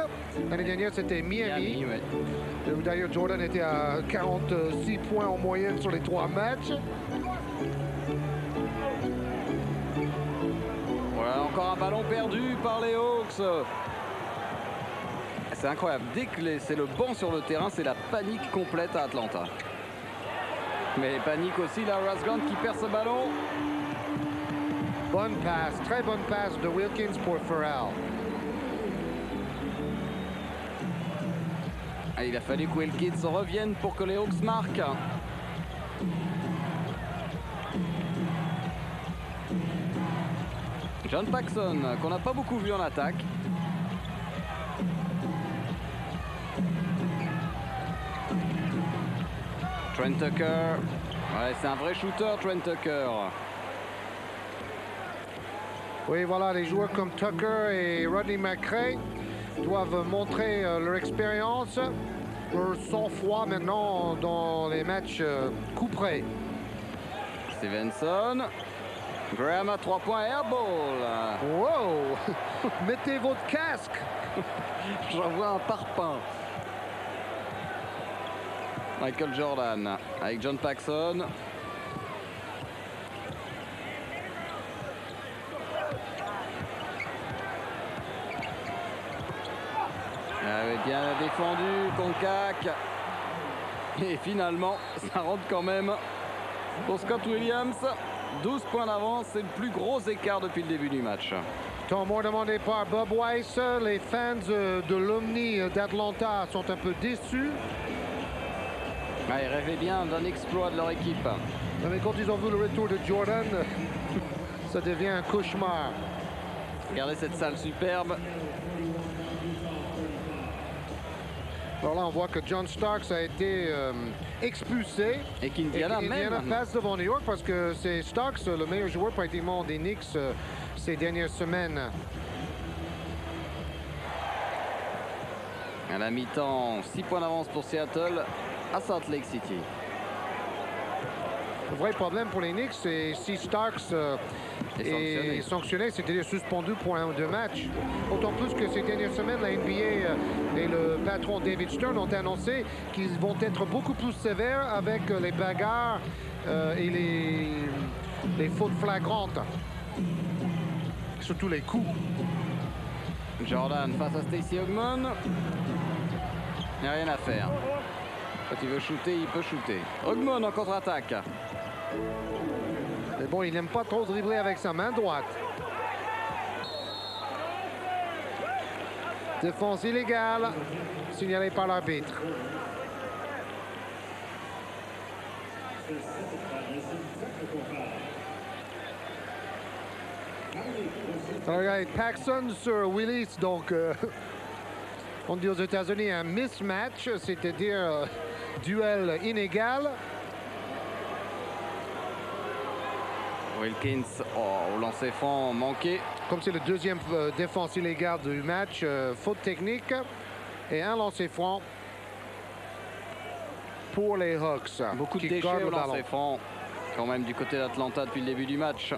L'année dernière, c'était Miami. Ouais. D'ailleurs, Jordan était à 46 points en moyenne sur les 3 matchs. Voilà, encore un ballon perdu par les Hawks. C'est incroyable. Dès que c'est le banc sur le terrain, c'est la panique complète à Atlanta. Mais panique aussi, là, Rasgant qui perd ce ballon. Bonne passe, très bonne passe de Wilkins pour Farrell. Et il a fallu que Wilkins revienne pour que les Hawks marquent. John Paxson, qu'on n'a pas beaucoup vu en attaque. Trent Tucker. Ouais, c'est un vrai shooter, Trent Tucker. Oui, voilà, les joueurs comme Tucker et Rodney McRae doivent montrer leur expérience, leur sang-froid maintenant dans les matchs couperés. Stevenson. Graham à 3 points, airball. Wow! Mettez votre casque! J'en vois un parpaing. Michael Jordan avec John Paxson. avait bien défendu Concac. Et finalement, ça rentre quand même pour Scott Williams. 12 points d'avance, c'est le plus gros écart depuis le début du match. Temps mort demandé par Bob Weiss. Les fans de l'Omni d'Atlanta sont un peu déçus. Ah, ils rêvaient bien d'un exploit de leur équipe. Mais quand ils ont vu le retour de Jordan, ça devient un cauchemar. Regardez cette salle superbe. Alors là, on voit que John Starks a été expulsé. Et qu'Indiana même passe devant New York parce que c'est Starks, le meilleur joueur pratiquement des Knicks ces dernières semaines. À la mi-temps, 6 points d'avance pour Seattle à Salt Lake City. Le vrai problème pour les Knicks, c'est si Starks est sanctionné, c'est-à-dire suspendu pour un ou deux matchs. Autant plus que ces dernières semaines, la NBA et le patron David Stern ont annoncé qu'ils vont être beaucoup plus sévères avec les bagarres et les fautes flagrantes. Surtout les coups. Jordan face à Stacey Ogmon. Il n'y a rien à faire. Quand il veut shooter, il peut shooter. Ogmon en contre-attaque. Mais bon, il n'aime pas trop dribbler avec sa main droite. Défense illégale, signalée par l'arbitre. Alors, regardez, Paxson sur Willis, donc on dit aux États-Unis un mismatch, c'est-à-dire duel inégal. Wilkins au lancer franc manqué. Comme c'est le deuxième défense illégale du match, faute technique et un lancer franc pour les Hawks. Beaucoup de déchets au lancer franc quand même du côté d'Atlanta depuis le début du match.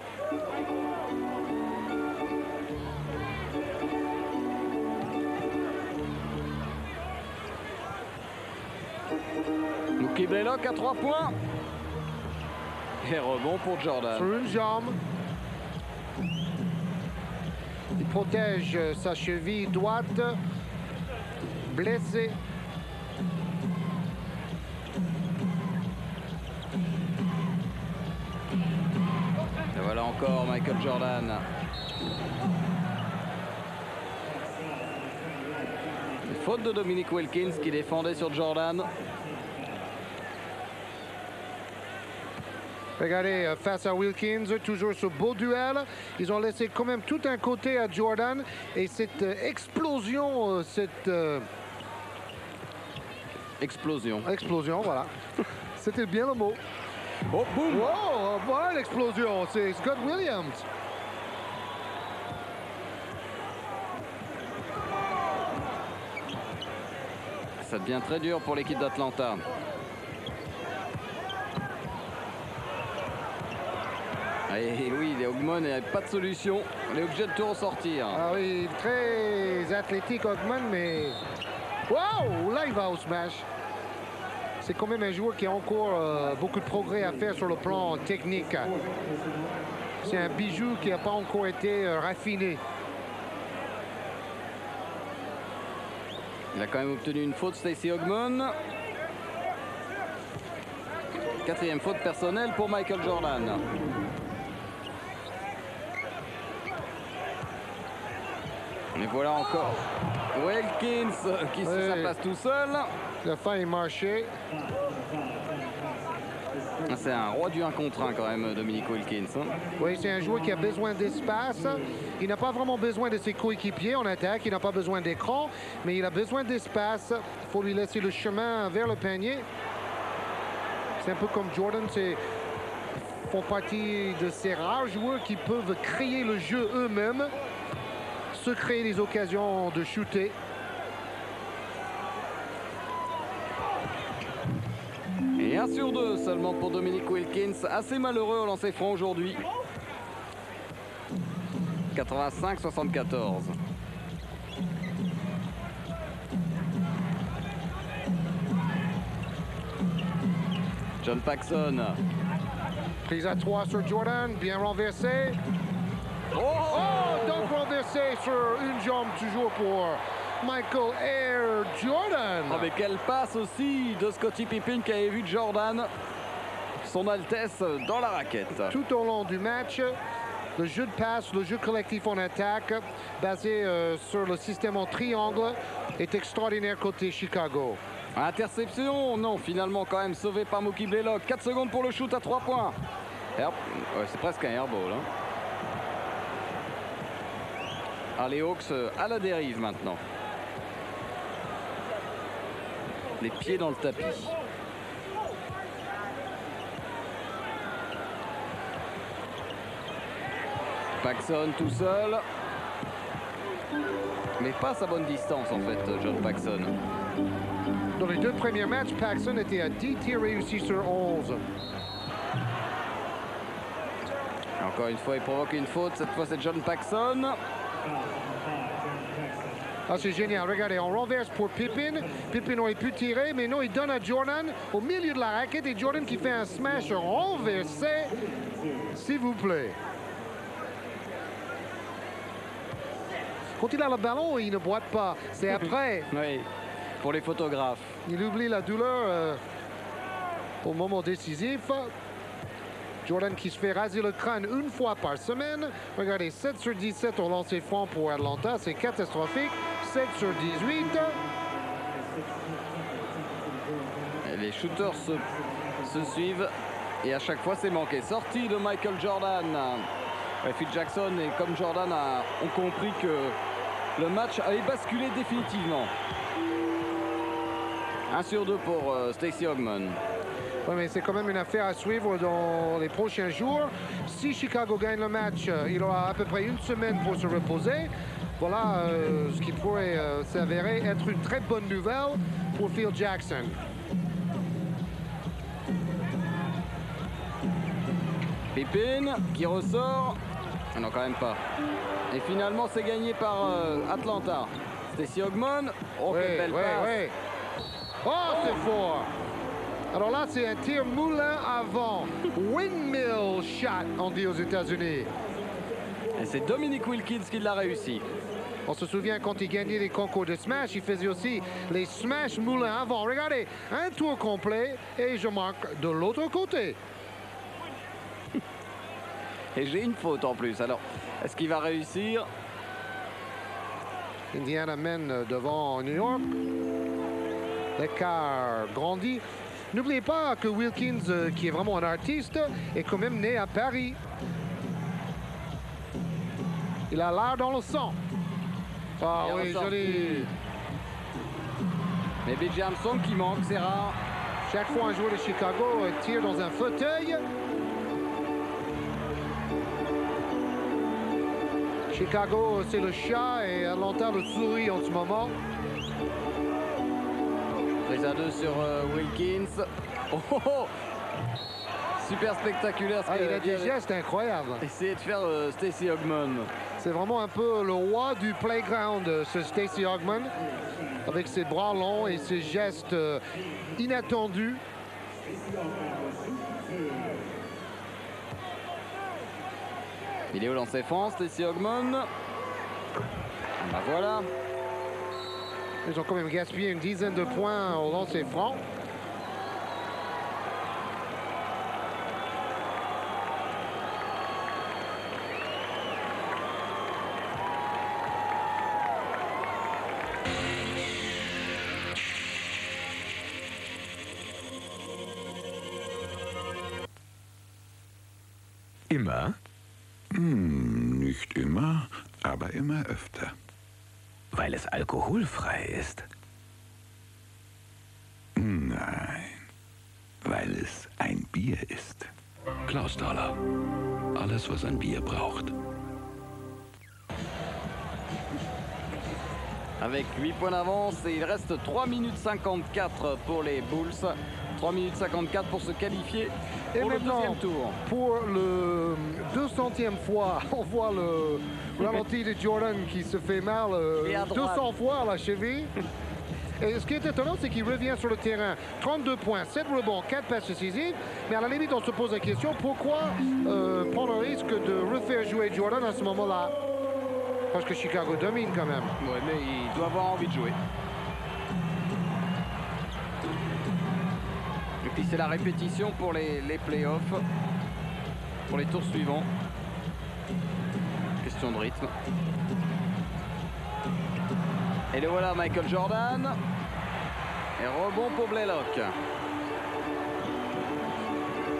Mookie Blaylock à 3 points. Et rebond pour Jordan. Sur une jambe. Il protège sa cheville droite. Blessé. Et voilà encore Michael Jordan. Faute de Dominique Wilkins qui défendait sur Jordan. Regardez, face à Wilkins, toujours ce beau duel. Ils ont laissé quand même tout un côté à Jordan. Et cette explosion, Explosion, voilà. C'était bien le mot. Oh, boum! Wow, voilà l'explosion, c'est Scott Williams. Ça devient très dur pour l'équipe d'Atlanta. Et oui, les Ogmon n'avaient pas de solution. On est obligé de tout ressortir. Ah oui, très athlétique Ogmon, mais... Wow, là il va au smash. C'est quand même un joueur qui a encore beaucoup de progrès à faire sur le plan technique. C'est un bijou qui n'a pas encore été raffiné. Il a quand même obtenu une faute, Stacey Ogmon. 4e faute personnelle pour Michael Jordan. Et voilà encore Wilkins qui se sa place tout seul. Il a failli marcher. C'est un roi du 1 contre 1 quand même, Dominique Wilkins. Oui, c'est un joueur qui a besoin d'espace. Il n'a pas vraiment besoin de ses coéquipiers en attaque. Il n'a pas besoin d'écran, mais il a besoin d'espace. Il faut lui laisser le chemin vers le panier. C'est un peu comme Jordan. Font partie de ces rares joueurs qui peuvent créer le jeu eux-mêmes, se créer des occasions de shooter. Et 1 sur 2 seulement pour Dominique Wilkins. Assez malheureux au lancer franc aujourd'hui. 85-74. John Paxson. Prise à 3 sur Jordan, bien renversé. Oh, donc renversé sur une jambe toujours pour Michael Air Jordan. Oh, mais quelle passe aussi de Scottie Pippen qui avait vu Jordan. Son Altesse dans la raquette. Tout au long du match, le jeu de passe, le jeu collectif en attaque, basé sur le système en triangle, est extraordinaire côté Chicago. Interception, non, finalement quand même sauvé par Mookie Blaylock. 4 secondes pour le shoot à 3 points. Ouais, c'est presque un airball. Hein. Ah, les Hawks à la dérive maintenant. Les pieds dans le tapis. Paxson tout seul. Mais pas à sa bonne distance en fait, John Paxson. Dans les 2 premiers matchs, Paxson était à 10 tirs réussis sur 11. Encore une fois, il provoque une faute. Cette fois, c'est John Paxson. Ah, c'est génial. Regardez, on renverse pour Pippen. Pippen aurait pu tirer, mais non, il donne à Jordan au milieu de la raquette. Et Jordan qui fait un smash renversé. S'il vous plaît. Quand il a le ballon, il ne boite pas. C'est après. Oui, pour les photographes. Il oublie la douleur au moment décisif. Jordan qui se fait raser le crâne une fois par semaine. Regardez, 7 sur 17 au lancer franc pour Atlanta. C'est catastrophique. 7 sur 18. Et les shooters se suivent. Et à chaque fois, c'est manqué. Sortie de Michael Jordan. Phil Jackson et comme Jordan ont compris que le match avait basculé définitivement. 1 sur 2 pour Stacey Ogman. Oui, mais c'est quand même une affaire à suivre dans les prochains jours. Si Chicago gagne le match, il aura à peu près une semaine pour se reposer. Voilà ce qui pourrait s'avérer être une très bonne nouvelle pour Phil Jackson. Pippen qui ressort. Non, quand même pas. Et finalement, c'est gagné par Atlanta. Stacey Ogman. Oh, quelle belle passe. Oh, c'est fort. Alors là, c'est un tir moulin avant. Windmill shot, on dit aux États-Unis. Et c'est Dominique Wilkins qui l'a réussi. On se souvient quand il gagnait les concours de smash, il faisait aussi les smash moulins avant. Regardez, un tour complet et je marque de l'autre côté. Et j'ai une faute en plus. Alors, est-ce qu'il va réussir? Indiana mène devant New York. L'écart grandit. N'oubliez pas que Wilkins, qui est vraiment un artiste, est quand même né à Paris. Il a l'art dans le sang. Ah oui, joli. Mais B.J. Armstrong qui manque, c'est rare. Chaque fois un joueur de Chicago tire dans un fauteuil. Chicago, c'est le chat et Atlanta le souris en ce moment. Prise à 2 sur Wilkins. Oh, oh, oh. Super spectaculaire. Il a des gestes incroyables. Essayer de faire Stacey Ogman. C'est vraiment un peu le roi du playground, ce Stacey Ogman, avec ses bras longs et ses gestes inattendus. Il est au lancer franc, Stacey Ogman. Ben voilà. Ils ont quand même gaspillé une dizaine de points au lancer franc. immer? Nicht immer, aber immer öfter. Weil es alkoholfrei ist? Nein, weil es ein Bier ist. Clausthaler. Alles, was ein Bier braucht. Avec 8 points d'avance et il reste 3 minutes 54 pour les Bulls. 3 minutes 54 pour se qualifier pour le deuxième tour. Pour le 200e fois, on voit le ralenti de Jordan qui se fait mal 200 fois à la cheville. Et ce qui est étonnant, c'est qu'il revient sur le terrain. 32 points, 7 rebonds, 4 passes décisives. Mais à la limite, on se pose la question, pourquoi prendre le risque de refaire jouer Jordan à ce moment-là? Parce que Chicago domine quand même. Oui, mais il doit avoir envie de jouer. Et puis c'est la répétition pour les playoffs, pour les tours suivants. Question de rythme. Et le voilà, Michael Jordan. Et rebond pour Blaylock.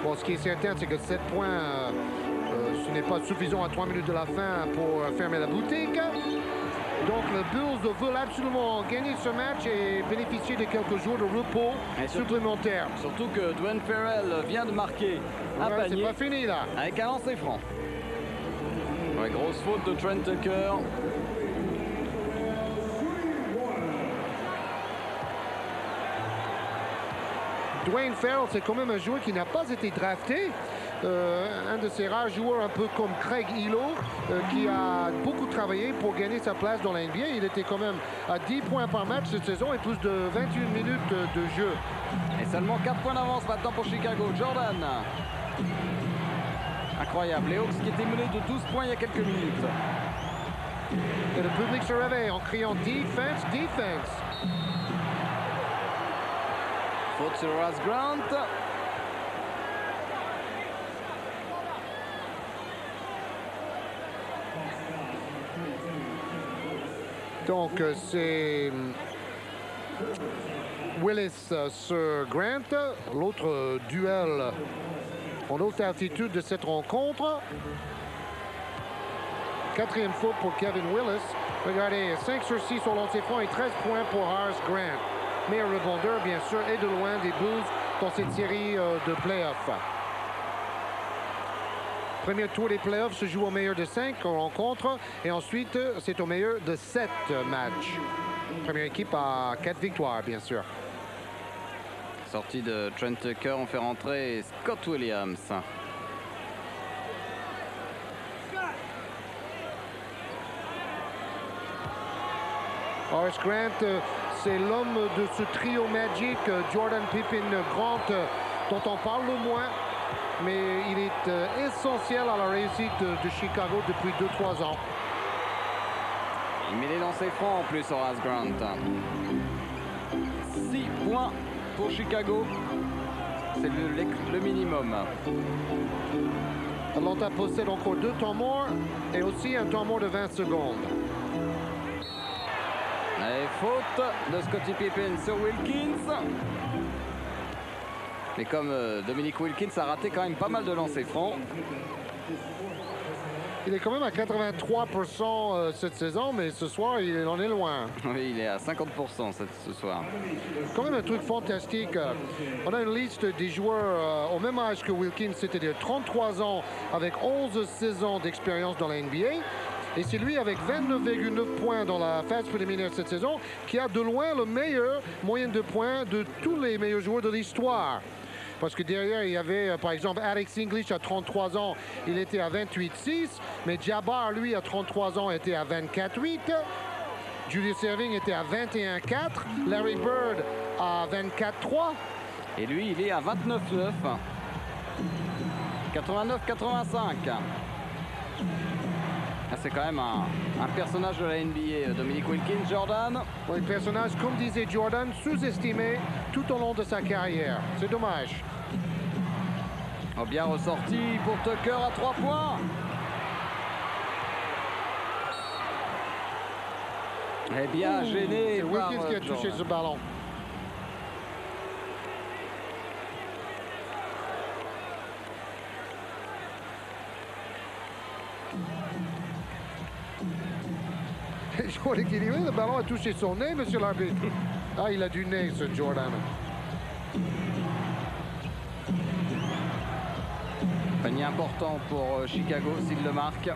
Bon, ce qui est certain, c'est que 7 points, ce n'est pas suffisant à 3 minutes de la fin pour fermer la boutique. Donc le Bulls veulent absolument gagner ce match et bénéficier de quelques jours de repos supplémentaires. Surtout que Dwayne Farrell vient de marquer un panier. C'est pas fini là. Avec un lancer franc. Ouais, grosse faute de Trent Tucker. Dwayne Farrell, c'est quand même un joueur qui n'a pas été drafté. Un de ces rares joueurs un peu comme Craig Ehlo qui a beaucoup travaillé pour gagner sa place dans la NBA. Il était quand même à 10 points par match cette saison et plus de 21 minutes de jeu. Et seulement 4 points d'avance maintenant pour Chicago. Jordan. Incroyable. Les Hawks qui étaient menés de 12 points il y a quelques minutes. Et le public se réveille en criant défense, défense. Faute sur Horace Grant. Donc c'est Willis sur Grant, l'autre duel en haute altitude de cette rencontre. 4e faute pour Kevin Willis. Regardez, 5 sur 6 au lancer franc et 13 points pour Horace Grant. Meilleur rebondeur, bien sûr, et de loin des Bulls dans cette série de playoffs. Premier tour des playoffs se joue au meilleur de 5 rencontres et ensuite c'est au meilleur de 7 matchs. Première équipe à 4 victoires, bien sûr. Sortie de Trent Tucker, on fait rentrer Scott Williams. Horace Grant, c'est l'homme de ce trio Magic, Jordan, Pippen, Grant, dont on parle le moins. Mais il est essentiel à la réussite de Chicago depuis 2-3 ans. Il met les lancers francs en plus, Horace Grant. 6 points pour Chicago. C'est le minimum. Atlanta possède encore 2 temps morts et aussi un temps mort de 20 secondes. Et faute de Scottie Pippen sur Wilkins. Mais comme Dominique Wilkins a raté quand même pas mal de lancers francs. Il est quand même à 83% cette saison, mais ce soir, il en est loin. Oui, il est à 50% ce soir. Quand même un truc fantastique. On a une liste des joueurs au même âge que Wilkins, c'est-à-dire 33 ans, avec 11 saisons d'expérience dans la NBA. Et c'est lui avec 29,9 points dans la phase préliminaire cette saison qui a de loin le meilleur moyenne de points de tous les meilleurs joueurs de l'histoire. Parce que derrière, il y avait, par exemple, Alex English à 33 ans, il était à 28,6. Mais Jabbar, lui, à 33 ans, était à 24,8. Julius Erving était à 21,4. Larry Bird à 24,3. Et lui, il est à 29,9. 89-85. C'est quand même un personnage de la NBA, Dominique Wilkins. Jordan. Un personnage, comme disait Jordan, sous-estimé tout au long de sa carrière. C'est dommage. Oh, bien ressorti pour Tucker à 3 points. Et bien gêné. C'est Wilkins qui a touché ce ballon. Joueur équilibré, le ballon a touché son nez, monsieur l'arbitre. Ah, il a du nez, ce Jordan. Panier important pour Chicago s'il le marque.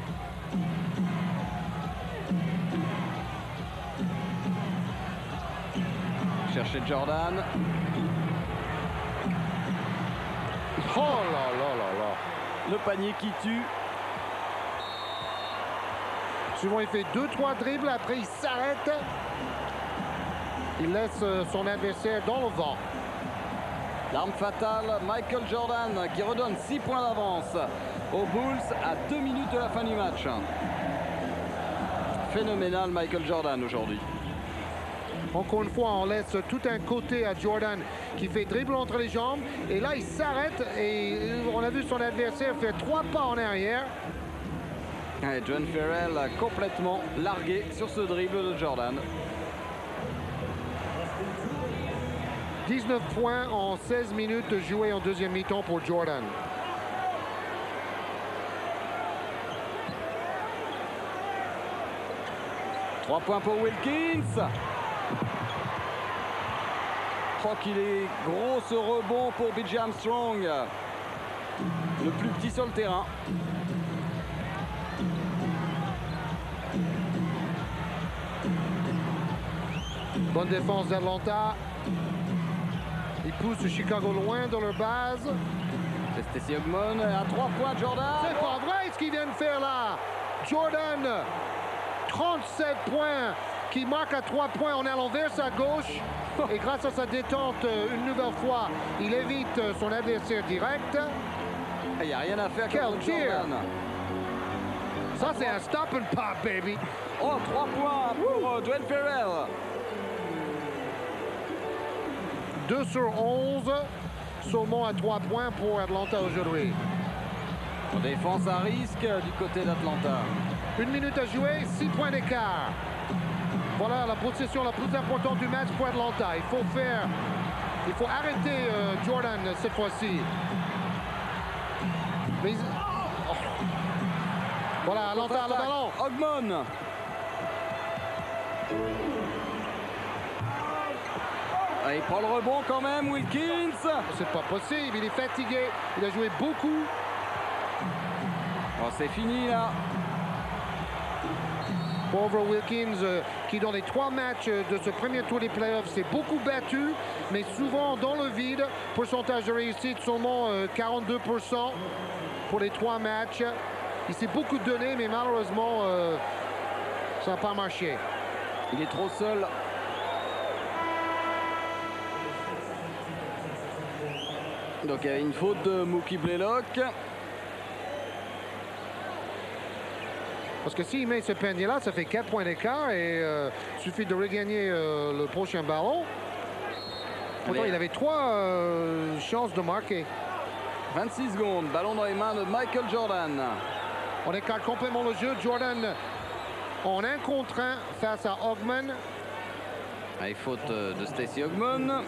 Chercher Jordan. Oh là là là là. Le panier qui tue. Souvent, il fait 2-3 dribbles, après il s'arrête. Il laisse son adversaire dans le vent. L'arme fatale, Michael Jordan qui redonne 6 points d'avance aux Bulls à 2 minutes de la fin du match. Phénoménal Michael Jordan aujourd'hui. Encore une fois, on laisse tout un côté à Jordan qui fait dribble entre les jambes. Et là, il s'arrête et on a vu son adversaire faire 3 pas en arrière. Et John Farrell a complètement largué sur ce dribble de Jordan. 19 points en 16 minutes jouées en deuxième mi-temps pour Jordan. Trois points pour Wilkins. Oh, qu'il est gros ce rebond pour B.J. Armstrong. Le plus petit sur le terrain. Bonne défense d'Atlanta. Ils poussent Chicago loin dans leur base. C'est Stacey Ogmon à 3 points Jordan. C'est pas vrai ce qu'il vient de faire là. Jordan, 37 points, qui marque à 3 points en allant vers sa gauche. Et grâce à sa détente, une nouvelle fois, il évite son adversaire direct. Il n'y a rien à faire. Quel tir! Ça, c'est un stop and pop, baby. Oh, 3 points pour Dwayne Farrell. 2 sur 11, seulement à 3 points pour Atlanta aujourd'hui. Défense à risque du côté d'Atlanta. 1 minute à jouer, 6 points d'écart. Voilà la possession la plus importante du match pour Atlanta. Il faut arrêter Jordan cette fois-ci. Mais... Oh. Voilà, Atlanta a le ballon. Ogmon. Il prend le rebond quand même, Wilkins. C'est pas possible, il est fatigué. Il a joué beaucoup. Oh, c'est fini là. Pauvre Wilkins, qui dans les 3 matchs de ce premier tour des playoffs s'est beaucoup battu, mais souvent dans le vide. Pourcentage de réussite seulement 42% pour les 3 matchs. Il s'est beaucoup donné, mais malheureusement, ça n'a pas marché. Il est trop seul. Donc il y a une faute de Mookie Blaylock. Parce que s'il met ce panier-là, ça fait 4 points d'écart et il suffit de regagner le prochain ballon. Pourtant, il avait 3 chances de marquer. 26 secondes, ballon dans les mains de Michael Jordan. On écarte complètement le jeu. Jordan en 1 contre 1 face à Ogmon. Et faute de Stacey Ogmon.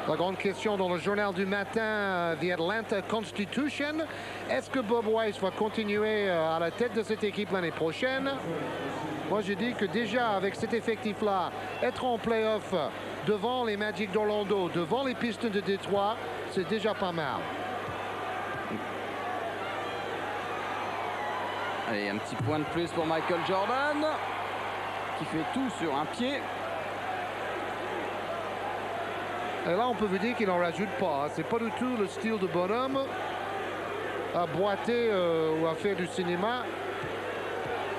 La grande question dans le journal du matin, The Atlanta Constitution. Est-ce que Bob Weiss va continuer à la tête de cette équipe l'année prochaine? Moi, je dis que déjà, avec cet effectif-là, être en play-off devant les Magic d'Orlando, devant les Pistons de Détroit, c'est déjà pas mal. Allez, un petit point de plus pour Michael Jordan, qui fait tout sur un pied. Et là, on peut vous dire qu'il n'en rajoute pas. C'est pas du tout le style de bonhomme à boiter ou à faire du cinéma.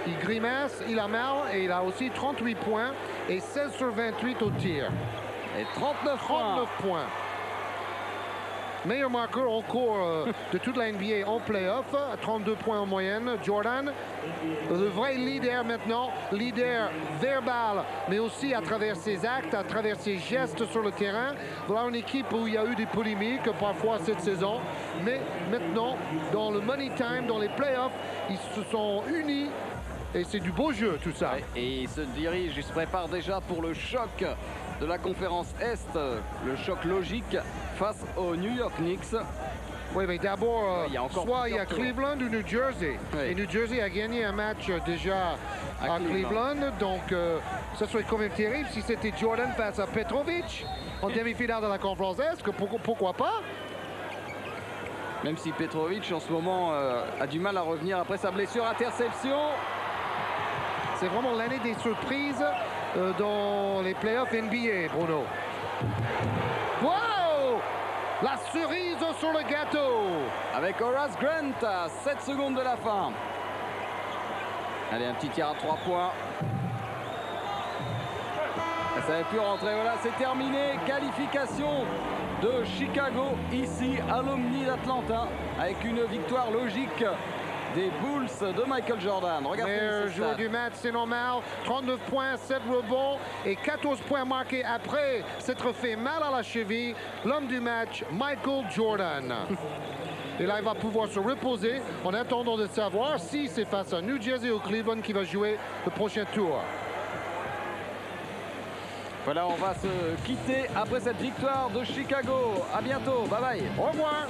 Il grimace, il a mal et il a aussi 38 points et 16 sur 28 au tir. Et 39 points. Meilleur marqueur encore de toute la NBA en playoff, 32 points en moyenne. Jordan, le vrai leader maintenant, leader verbal, mais aussi à travers ses actes, à travers ses gestes sur le terrain. Voilà une équipe où il y a eu des polémiques parfois cette saison, mais maintenant, dans le money time, dans les playoffs, ils se sont unis. Et c'est du beau jeu, tout ça. Et il se dirige, il se prépare déjà pour le choc de la conférence Est. Le choc logique face aux New York Knicks. Oui, mais d'abord, il y a encore soit il y a plusieurs tours. Cleveland ou New Jersey. Oui. Et New Jersey a gagné un match déjà à Cleveland. Donc, ça serait quand même terrible si c'était Jordan face à Petrovic en demi-finale de la conférence Est. Pourquoi pas? Même si Petrovic, en ce moment, a du mal à revenir après sa blessure. Interception. C'est vraiment l'année des surprises dans les playoffs NBA, Bruno. Wow! La cerise sur le gâteau. Avec Horace Grant à 7 secondes de la fin. Allez, un petit tir à 3 points. Ça avait pu rentrer, voilà, c'est terminé. Qualification de Chicago ici à l'Omni d'Atlanta avec une victoire logique des Bulls de Michael Jordan. Regardez Meilleur ces joueur stats. du match, c'est normal. 39 points, 7 rebonds et 14 points marqués après s'être fait mal à la cheville. L'homme du match, Michael Jordan. Et là, il va pouvoir se reposer en attendant de savoir si c'est face à New Jersey ou Cleveland qui va jouer le prochain tour. Voilà, on va se quitter après cette victoire de Chicago. À bientôt, bye bye. Au revoir.